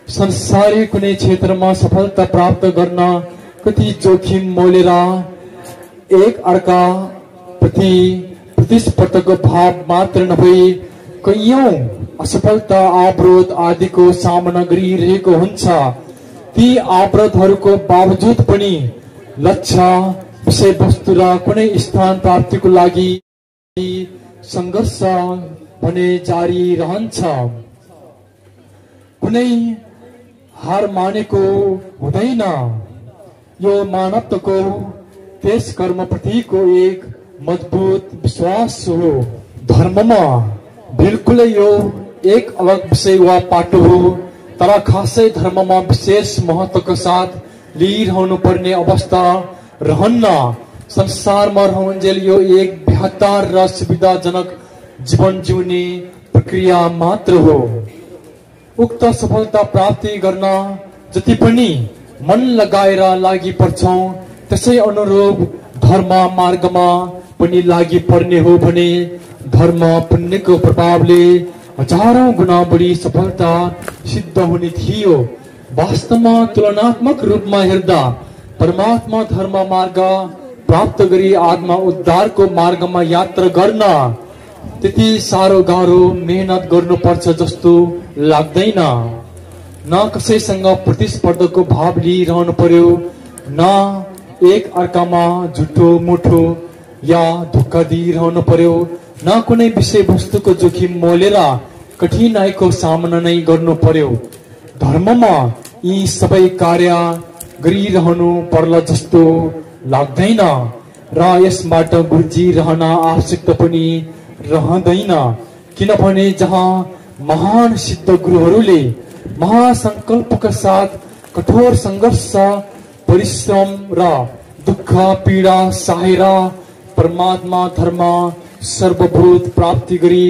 संसारी कुनै क्षेत्रमा सफलता प्राप्त गर्न कति जोखिम मोलेर एक अर्का प्रति प्रतिस्पर्धाको भाव मात्र नभई कैयौं असफलता, अवरोध आदिको सामना गरिरहेको हुन्छ। ती अवरोधहरूको बावजुद पनि लक्ष्य, विषयवस्तु र कुनै स्थान प्राप्तिको लागि संघर्ष भने जारी रहन्छ। कुनै हार मानेको हुँदैन। यो मानवताको त्यस कर्मप्रतिको एक मजबुत विश्वास हो। धर्ममा बिल्कुलै यो एक अलग विषय वा पाटो हो, तर खासै धर्ममा विशेष महत्वको साथ लिइरहनु पर्ने अवस्था रहन्न। संसारमा रहन्जेल यो एक बेहतर र सुविधाजनक जीवन जिउने प्रक्रिया मात्र हो। उक्त सफलता प्राप्ति गर्न जति पनि मन लगाएर लागि पर्छौं, त्यसै अनुरूप धर्म मार्गमा पनि लागि पर्ने हो भने धर्म पुण्यको प्रभावले हजारौं गुणा बढी सफलता सिद्ध हुने थियो। वास्तवमा तुलनात्मक रूपमा हेर्दा परमात्मा धर्म मार्ग प्राप्त गरी आत्मा उद्धारको मार्गमा यात्रा गर्न त्यति साह्रो गाह्रो मेहनत गर्नुपर्छ जस्तो लाग्दैन। न कसैसँग प्रतिस्पर्धाको भाव लिइरहनु पर्यो, न एक अर्कामा झुटो मुठो या धोका दिइरहनु पर्यो, न कुनै विषय वस्तुको जोखिम मोलेर कठिनाइको सामना नै गर्नु पर्यो। धर्ममा यी सबै कार्य गरिरहनु पर्ला जस्तो लाग्दैन र यसबाट गुर्जी रहन आवश्यकता पनि रहँदैन। किनभने जहाँ महान सिद्ध गुरुहरूले महासंकल्पका साथ कठोर संघर्ष, परिश्रम र दुःख पीडा सहेर परमात्मा धर्म सर्वभूत प्राप्ति गरी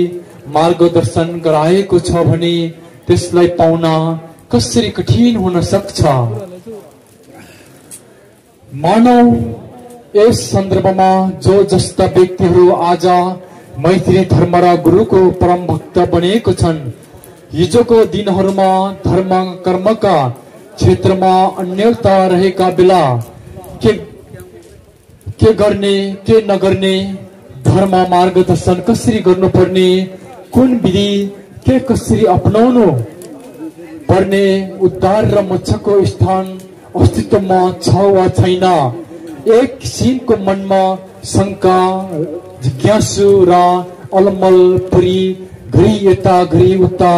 मार्गदर्शन गराएको छ भने त्यसलाई पाउन कसरी कठिन हुन सक्छ। मानव यस सन्दर्भमा जो जस्ता व्यक्तिहरू आज मैत्री धर्म र गुरुको परम भक्त बनेको छन्, हिजोको दिनहरूमा धर्म कर्मका क्षेत्रमा अन्यलता रहेका बेला के गर्ने के नगर्ने, धर्म मार्गदर्शन कसरी गर्नुपर्ने, कुन विधि के कसरी अपनाउनु पर्ने, उद्धार र मोक्षको स्थान अस्तित्वमा छ वा छैन, एक किसिमको मनमा शंका, जिज्ञासु र अलमल परी घरि यता घरि उता,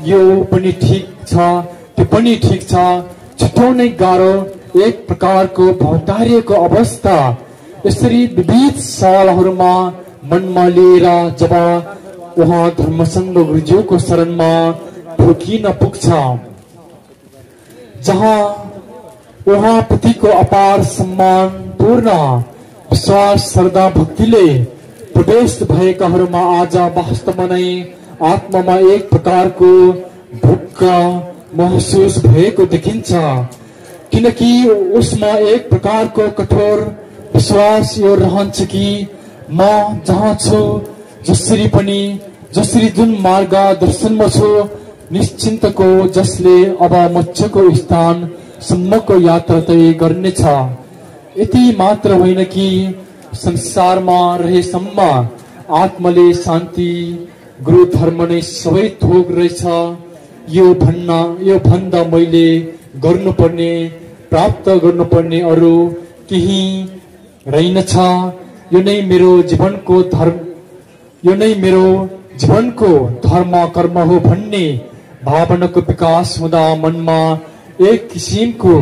यो पनि ठिक छ त्यो पनि ठिक छ, छुट्याउनै गाह्रो एक प्रकारको भौतारिएको अवस्था यसरी विविध सवालहरूमा मनमा लिएर जब उहाँ धर्मसङ्घ गुरुज्यूको शरणमा फुर्किन पुग्छ, जहाँ उहाँ प्रतिको अपार सम्मान पूर्ण विश्वास श्रद्धा भक्तिले प्रवेश भएकाहरूमा आज वास्तवमा नै आत्मामा एक प्रकारको भुक्क महसुस भएको देखिन्छ, किनकि उसमा एक प्रकारको कठोर विश्वास यो रहन्छ कि म जहाँ छु जसरी जुन मार्ग दर्शनमा छु निश्चिन्तको जसले अब मोक्षको स्थान सम्मको यात्रा तय गर्नेछ। यति मात्र होइन कि संसारमा रहेसम्म आत्माले शान्ति गुरु धर्म नै सबै थोक रहेछ यो भन्दा मैले गर्नुपर्ने प्राप्त गर्नुपर्ने अरू केही रहेनछ। यो नै मेरो जीवनको धर्म कर्म हो भन्ने भावनाको विकास हुँदा मनमा एक किसिमको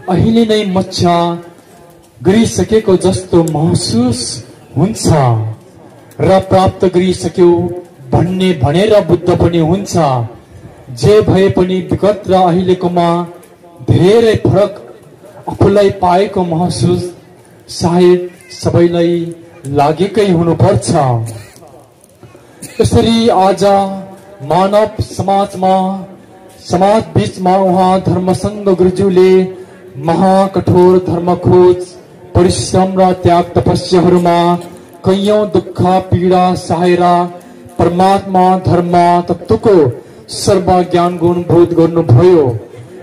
अहिले नै मोक्ष गरिसकेको जस्तो महसुस हुन्छ र प्राप्त गरिसक्यो भन्ने भनेर बुद्ध पनि हुन्छ। जे भए पनि विगत र अहिलेकोमा धेरै फरक आफूलाई पाएको महसुस सायद सबैलाई लागेकै हुनुपर्छ। यसरी आज मानव समाज बीचमा उहाँ धर्मसङ्घ गुरुज्यूले महाकठोर धर्म खोज परिश्रम र त्याग तपस्याहरूमा कैयौं दुःख पीडा सहेर परमात्मा धर्म तत्त्वको सर्व ज्ञान गुण बोध गर्नुभयो।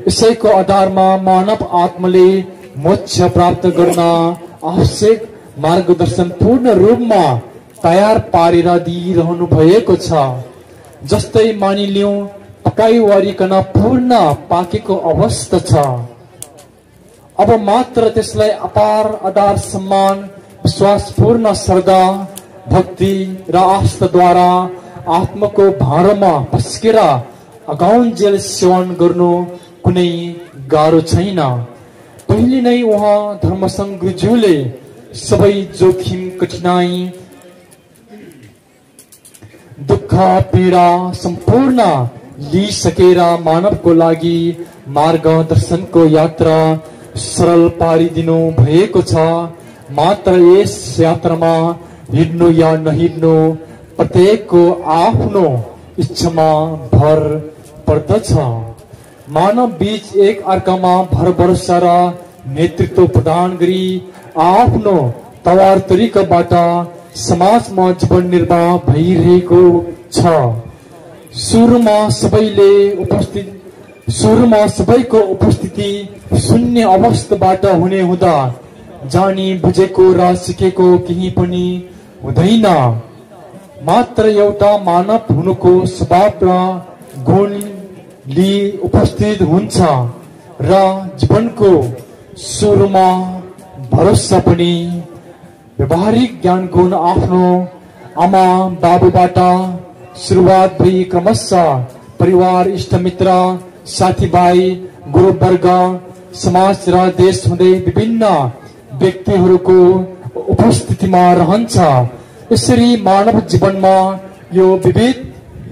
यसैको आधारमा मानव आत्माले मोक्ष प्राप्त गर्न आवश्यक मार्गदर्शन पूर्ण रूपमा तयार पारेर दिइरहनु भएको छ। जस्तै मानिलियौं पकाइवरिकन पूर्ण पाकेको अवस्था छ, अब मात्र त्यसलाई अपार आधार सम्मान विश्वासपूर्ण श्रद्धा भक्ति र आस्थाद्वारा आत्माको भारमा पस्केर अगाउन्जेल सेवन गर्नु कुनै गाह्रो छैन। पहिले नै उहाँ धर्मसङ्घ गुरुज्यूले सबै जोखिम कठिनाई दुःख पीडा सम्पूर्ण लिइसकेर मानवको लागि मार्गदर्शनको यात्रा सरल पारिदिनु भएको छ। मात्र यस यात्रामा हिँड्नु या नहिँड्नु प्रत्येकको आफ्नो इच्छामा भर पर्दछ। मानव बीच एक अर्कामा भर भरोसा र नेतृत्व प्रदान गरी आफ्नो तवार तरिकाबाट समाजमा जीवन निर्वाह भइरहेको छ। सुरुमा सबैको उपस्थिति शून्य अवस्थाबाट हुने हुँदा जानी बुझेको र सिकेको केही पनि हुँदैन। मात्र एउटा मानव हुनुको स्वभाव र गुण लिई उपस्थित हुन्छ र जीवनको सुरुमा भरोसा पनि व्यवहारिक ज्ञान गुण आफ्नो आमा बाबुबाट सुरुवात भई क्रमशः परिवार इष्टमित्र साथीभाइ गुरुवर्ग समाज र देश हुँदै विभिन्न व्यक्तिहरूको उपस्थितिमा रहन्छ। यसरी मानव जीवनमा यो विविध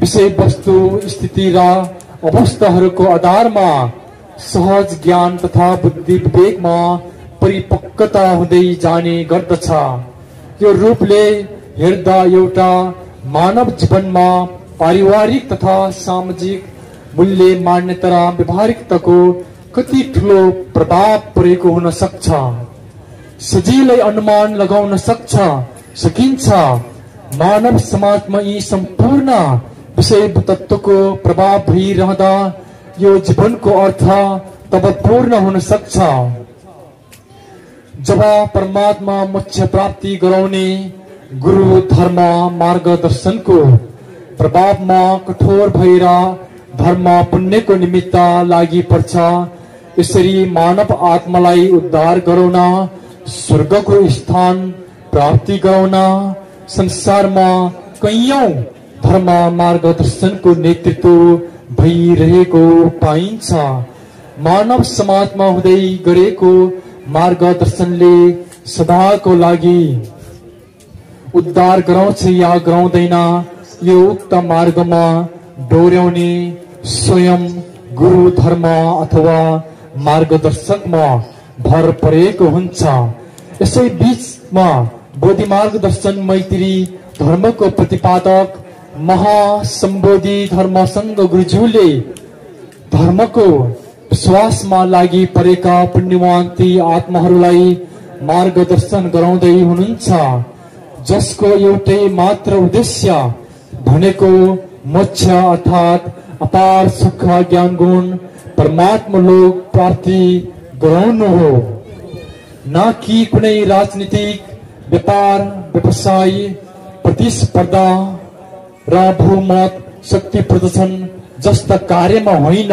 विषयवस्तु स्थिति र अवस्थाहरूको आधारमा सहज ज्ञान तथा बुद्धि विवेकमा परिपक्वता हुँदै जाने गर्दछ। यो रूपले हेर्दा एउटा मानव जीवनमा पारिवारिक तथा सामाजिक मूल्य मान्यता र व्यवहारिकताको कति ठूलो प्रभाव परेको हुन सक्छ सजिलै अनुमान लगाउन सकिन्छ। मानव समाजमा यी सम्पूर्ण विषय तत्त्वको प्रभाव भइरहँदा यो जीवनको अर्थ तब पूर्ण हुन सक्छ जब परमात्मा मोक्ष प्राप्ति गराउने गुरु धर्म मार्गदर्शनको प्रभावमा कठोर भएर धर्म पुण्यको निमित्त लागि पर्छ। यसरी मानव आत्मालाई उद्धार गराउन स्वर्गको स्थान प्राप्ति गराउन संसारमा कैयौं धर्म मार्गदर्शनको नेतृत्व भइरहेको पाइन्छ। मानव समाजमा हुँदै गरेको मार्गदर्शनले सदाको लागि उद्धार गराउँछ या गराउँदैन, यो उक्त मार्गमा डोर्याउने स्वयं गुरु धर्म अथवा मार्गदर्शकमा भर परेको हुन्छ। यसै बीचमा बोधि मार्गदर्शन मैत्री धर्मको प्रतिपादक महासम्बोधि धर्मसङ्घ गुरुज्यूले धर्मको विश्वासमा लागि परेका पुण्यवान ती आत्माहरूलाई मार्गदर्शन गराउँदै हुनुहुन्छ, जसको एउटै मात्र उद्देश्य भनेको मोक्ष अर्थात् अपार सुख ज्ञान गुण परमात्मा लोक प्राप्ति गराउनु हो, न कि कुनै राजनीतिक व्यापार व्यवसाय प्रतिस्पर्धा र बहुमत शक्ति प्रदर्शन जस्ता कार्यमा होइन।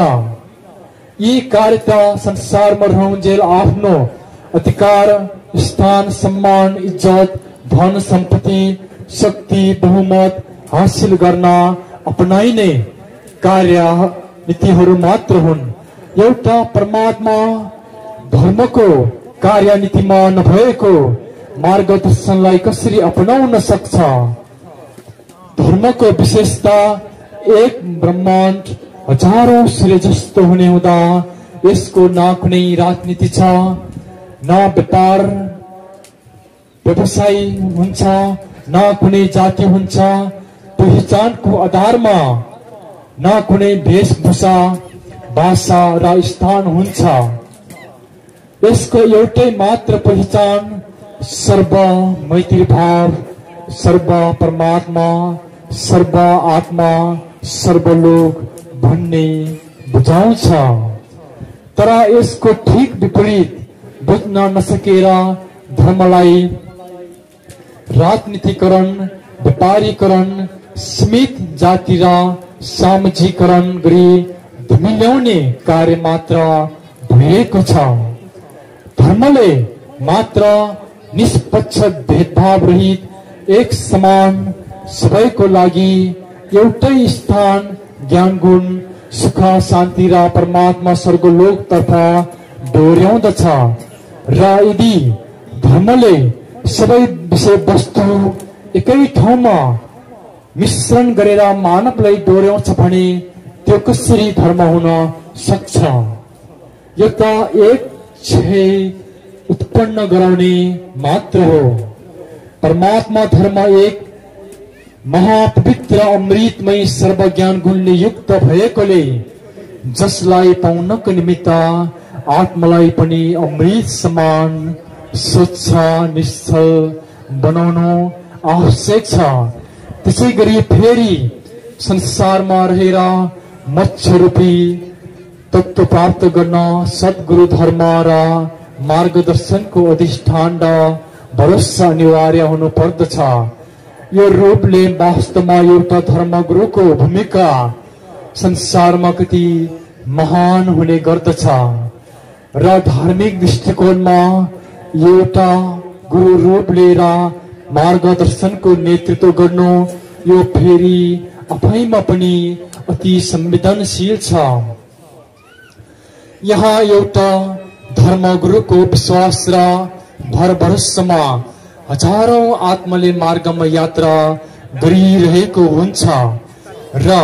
यी कार्य त संसारमा रहन्जेल आफ्नो अधिकार स्थान सम्मान इज्जत धन सम्पत्ति शक्ति बहुमत हासिल गर्न अपनाइने कार्य नीतिहरू मात्र हुन्। एउटा परमात्मा धर्मको कार्यनीतिमा नभएको मार्गदर्शनलाई कसरी अपनाउन सक्छ? धर्मको विशेषता एक ब्रह्माण्ड हजारौं सूर्य जस्तो हुने हुँदा यसको न कुनै राजनीति छ, न व्यापार व्यवसाय हुन्छ, न कुनै जाति हुन्छ, पहिचानको आधारमा न कुनै वेशभूषा भाषा र स्थान हुन्छ। यसको एउटै मात्र पहिचान सर्व मैत्री भाव, सर्व परमात्मा, सर्व आत्मा, सर्वलोक भन्ने बुझाउँछ। तर यसको ठीक विपरीत बुझ्न नसकेर धर्मलाई राजनीतिकरण व्यापारीकरण सीमित जाति र सामाजिकरण गरी धमिल्याउने कार्य मात्र भएको छ। धर्मले मात्र निष्पक्ष भेदभाव रहित एक समान सबैको लागि एउटै स्थान ज्ञान गुण सुख शान्ति र परमात्मा स्वर्गलोकतर्फ डोर्याउँदछ। र यदि धर्मले सबै विषय वस्तु एकै ठाउँमा मिश्रण गरेर मानवलाई डोर्याउँछ भने त्यो कसरी धर्म हुन सक्छ? यो त एक क्षय उत्पन्न गराउने मात्र हो। परमात्मा धर्म एक महापवित्र अमृतमय सर्वज्ञान गुणले युक्त भएकोले जसलाई पाउनको निमित्त आत्मालाई पनि अमृत समान स्वच्छ निश्चल बनाउनु आवश्यक छ। त्यसै गरी फेरि संसारमा रहेर मोक्ष रूपी तत्त्व प्राप्त गर्न सद्गुरु धर्म र मार्गदर्शनको अधिष्ठान र भरोसा अनिवार्य हुनु पर्दछ। यो रूपले वास्तवमा एउटा धर्मगुरुको भूमिका संसारमा कति महान हुने गर्दछ र धार्मिक दृष्टिकोणमा एउटा गुरु रूप लिएर मार्गदर्शनको नेतृत्व गर्नु यो फेरि आफैमा पनि अति संवेदनशील छ। यहाँ एउटा धर्मगुरुको विश्वास र भर भरोसामा हजारौं आत्माले मार्गमा यात्रा गरिरहेको हुन्छ र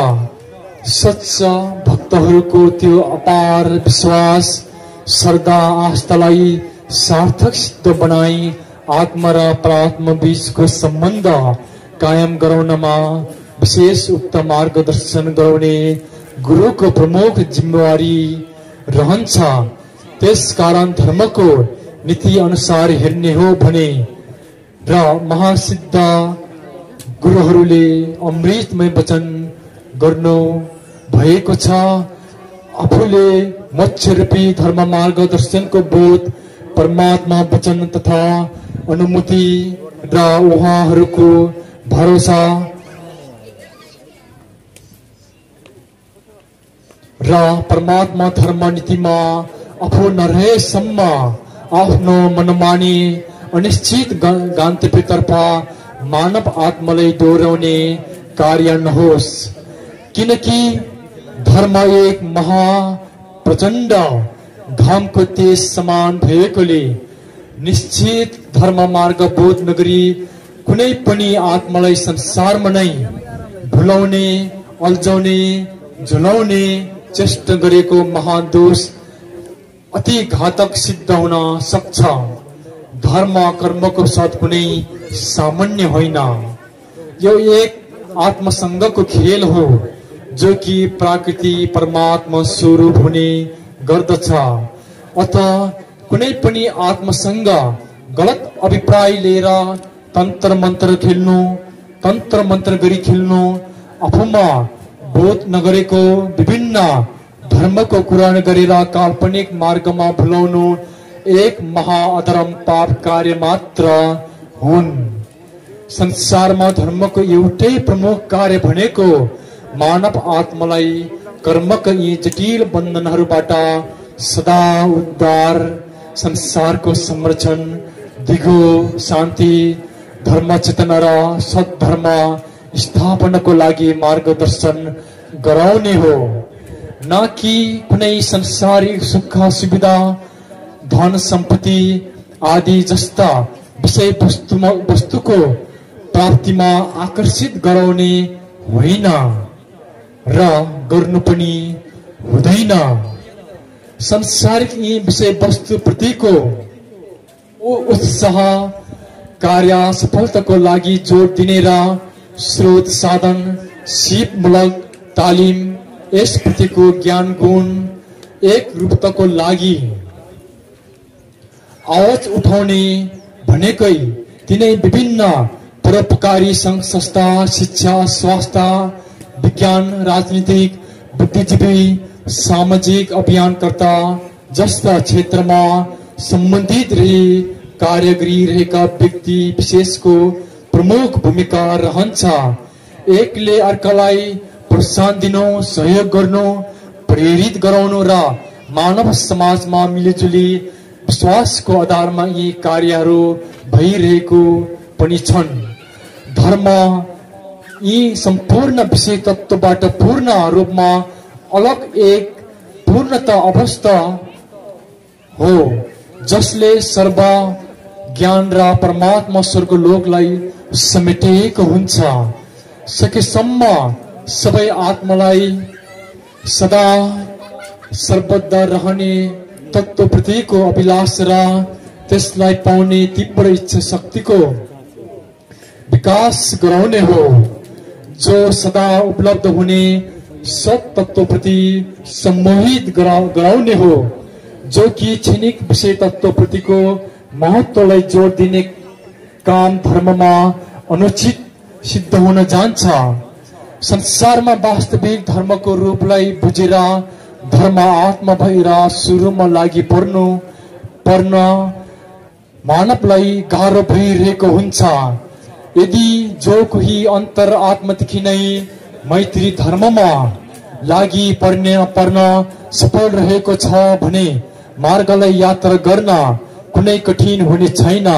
सच्चा भक्तहरूको त्यो अपार विश्वास श्रद्धा आस्थालाई सार्थक सिद्ध बनाई आत्मा र परात्मा बीचको सम्बन्ध कायम गराउनमा विशेष उक्त मार्गदर्शन गराउने गुरुको प्रमुख जिम्मेवारी रहन्छ। त्यसकारण धर्मको नीति अनुसार हेर्ने हो भने र महासिद्ध गुरुहरूले अमृतमय वचन गर्नु भएको छ। आफूले मोक्ष रूपी धर्म मार्गदर्शनको बोध परमात्मा वचन तथा अनुमति र उहाँहरूको भरोसा र परमात्मा धर्म नीतिमा आफू नरहेसम्म आफ्नो मनमानी अनिश्चित गन्तव्यतर्फ मानव आत्मालाई डोर्याउने कार्य नहोस्। किनकि धर्म एक प्रचण्ड घामको तेज समान भएकोले निश्चित धर्म मार्ग बोध नगरी कुनै पनि आत्मालाई संसारमा नै भुलाउने, अल्झाउने, झुलाउने चेष्टा गरेको महान दोष अति घातक सिद्ध हुन सक्छ। धर्म कर्मको साथ कुनै सामान्य होइन। यो एक आत्मसंगको खेल हो जो कि प्रकृति परमात्मा स्वरूप हुने गर्दछ। अतः कुनै पनि आत्मसंग गलत अभिप्राय लिएर तन्त्र मन्त्र खेल्नु, तन्त्र मन्त्र गरी खेल्नु, आफूमा बोध नगरेको विभिन्न धर्मको कुरा गरेर काल्पनिक मार्गमा भुलाउनु एक महाअधर्म पाप कार्य मात्र हुन्। संसारमा धर्मको एउटै प्रमुख कार्य भनेको मानव आत्मालाई कर्मका यी जटिल बन्धनहरूबाट सदा उद्धार, संसारको संरक्षण, दिगो शान्ति, धर्म चेतना र सद्धर्म स्थापनाको लागि मार्गदर्शन गराउने हो, न कि कुनै संसारिक सुख सुविधा, धन सम्पत्ति आदि जस्ता विषय वस्तुको प्राप्तिमा आकर्षित गराउने होइन र गर्नु पनि हुँदैन। संसारिक यी विषय वस्तु प्रतिको उत्साह कार्य सफलताको लागि जोड दिने र स्रोत साधन सिपमूलक तालिम यस प्रतिको ज्ञान गुण एक रूपताको लागि आवाज उठाउने भनेकै तिनै विभिन्न परोपकारी संघ संस्था, शिक्षा, स्वास्थ्य, विज्ञान, राजनीतिक, बुद्धिजीवी, सामाजिक अभियानकर्ता जस्ता क्षेत्रमा सम्बन्धित रही कार्य गरिरहेका व्यक्ति विशेषको प्रमुख भूमिका रहन्छ। एकले अर्कालाई प्रोत्साहन दिनु, सहयोग गर्नु, प्रेरित गराउनु र मानव समाजमा मिलिजुली विश्वासको आधारमा यी कार्यहरू भइरहेको पनि छन्। धर्म यी सम्पूर्ण विषय तत्त्वबाट पूर्ण रूपमा अलग एक पूर्णता अवस्था हो जसले सर्व ज्ञान र परमात्मा स्वर्गलोकलाई समेटेको हुन्छ। सकेसम्म सबै आत्मालाई सदा सर्वदा रहने तत्त्वप्रतिको अभिलाष र त्यसलाई पाउने तीव्र इच्छा शक्तिको विकास गराउने हो, जो सदा उपलब्ध हुने सत तत्त्वप्रति सम्मोहित गराउने हो, जो कि क्षणिक विषय तत्त्वप्रतिको महत्त्वलाई जोड दिने काम धर्ममा अनुचित सिद्ध हुन जान्छ। संसारमा वास्तविक धर्मको रूपलाई बुझेर धर्म आत्मा भएर सुरुमा लागि पर्न मानवलाई गाह्रो भइरहेको हुन्छ। यदि जो कोही अन्तर आत्मादेखि नै मैत्री धर्ममा लागि पर्न सफल रहेको छ भने मार्गलाई यात्रा गर्न कुनै कठिन हुने छैन।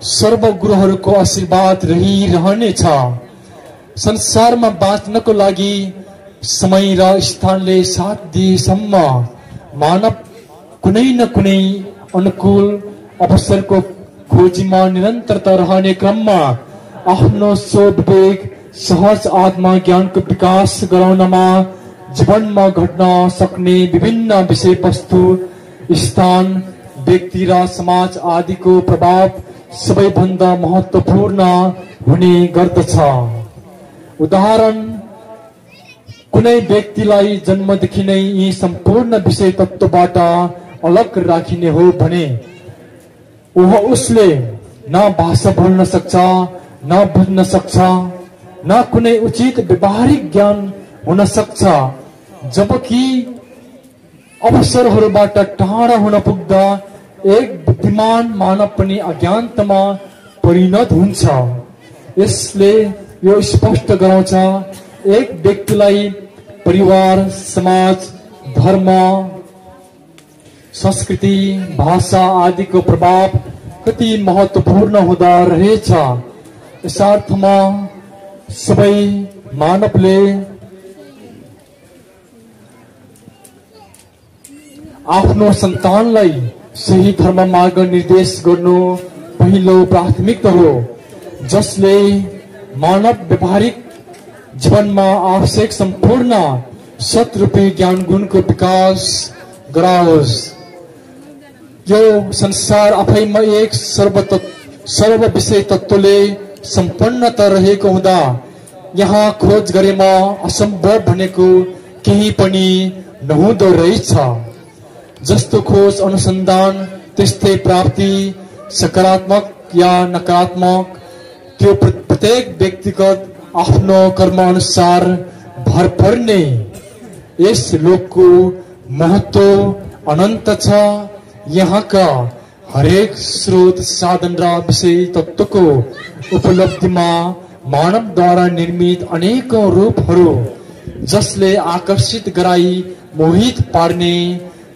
सर्वगुरुहरूको आशीर्वाद रहिरहनेछ। संसारमा बाँच्नको लागि समय र स्थानले साथ दिएसम्म मानव कुनै न कुनै अनुकूल अवसरको खोजीमा निरन्तरता रहने क्रममा आफ्नो स्वविवेक सहज आत्मा ज्ञानको विकास गराउनमा जीवनमा घट्न सक्ने विभिन्न विषय वस्तु, स्थान, व्यक्ति र समाज आदिको प्रभाव सबैभन्दा महत्त्वपूर्ण हुने गर्दछ। उदाहरण, कुनै व्यक्तिलाई जन्मदेखि नै यी सम्पूर्ण विषय तत्त्वबाट अलग राखिने हो भने उसले न भाषा बोल्न सक्छ, न बुझ्न सक्छ, न कुनै उचित व्यवहारिक ज्ञान हुन सक्छ। जबकि अवसरहरूबाट टाढा हुन पुग्दा एक बुद्धिमान मानव पनि अज्ञानतामा परिणत हुन्छ। यसले यो स्पष्ट गराउँछ, एक व्यक्तिलाई परिवार, समाज, धर्म, संस्कृति, भाषा आदिको प्रभाव कति महत्त्वपूर्ण हुँदा रहेछ। यसार्थमा सबै आफ्नो सन्तानलाई सही धर्म मार्ग निर्देश गर्नु पहिलो प्राथमिकता हो, जसले मानव व्यावहारिक जीवनमा आवश्यक सम्पूर्ण सतरूपी ज्ञान गुणको विकास गराओस्। यो संसार आफैमा एक सर्व विषय तत्त्वले सम्पन्नता रहेको हुँदा यहाँ खोज गरेमा असम्भव भनेको केही पनि नहुँदो रहेछ। जस्तो खोज अनुसन्धान त्यस्तै प्राप्ति, सकारात्मक या नकारात्मक, त्यो प्रत्येक व्यक्तिगत आफ्नो कर्म अनुसार भर पर्ने। यस लोकको महत्व अनन्त छ। यहाँका हरेक स्रोत, साधन र विषय तत्त्वको उपलब्धिमा मानवद्वारा निर्मित अनेकौं रूपहरू, जसले आकर्षित गराई मोहित पार्ने,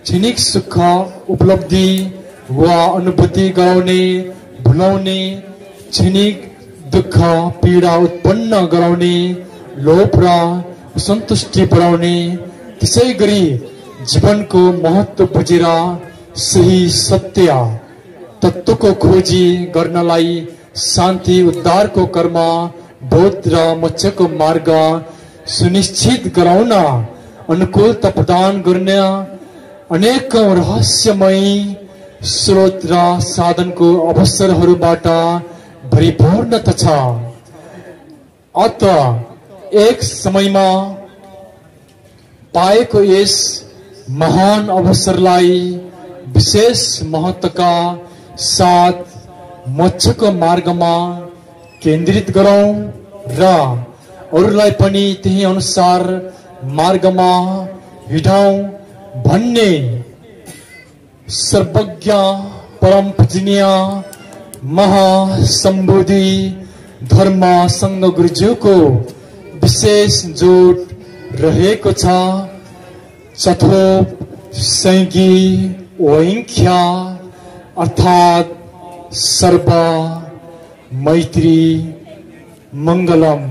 क्षणिक सुख उपलब्धि वा अनुभूति गराउने, भुलाउने, क्षणिक दुःख पीडा उत्पन्न गराउने, लोभ र असन्तुष्टि बढाउने, त्यसै गरी जीवनको महत्व बुझेर सही सत्य तत्त्वको खोजी गर्नलाई शान्ति उद्धारको कर्म, बोध र मोक्षको मार्ग सुनिश्चित गराउन, अनुकूलता प्रदान गर्ने अनेकौं रहस्यमय स्रोत र साधनको अवसरहरूबाट भरिपूर्णता छ। अत एक समयमा पाएको यस महान अवसरलाई विशेष महत्त्वका साथ मोक्षको मार्गमा केन्द्रित गरौं र अरूलाई पनि त्यही अनुसार मार्गमा हिँडौं भन्ने सर्वज्ञ परम पूजनीय महासम्बोधि धर्म संघ गुरुज्यूको विशेष जोड रहेको छ। चथो सैगी ओइंख्या अर्थात सर्व मैत्री मंगलम।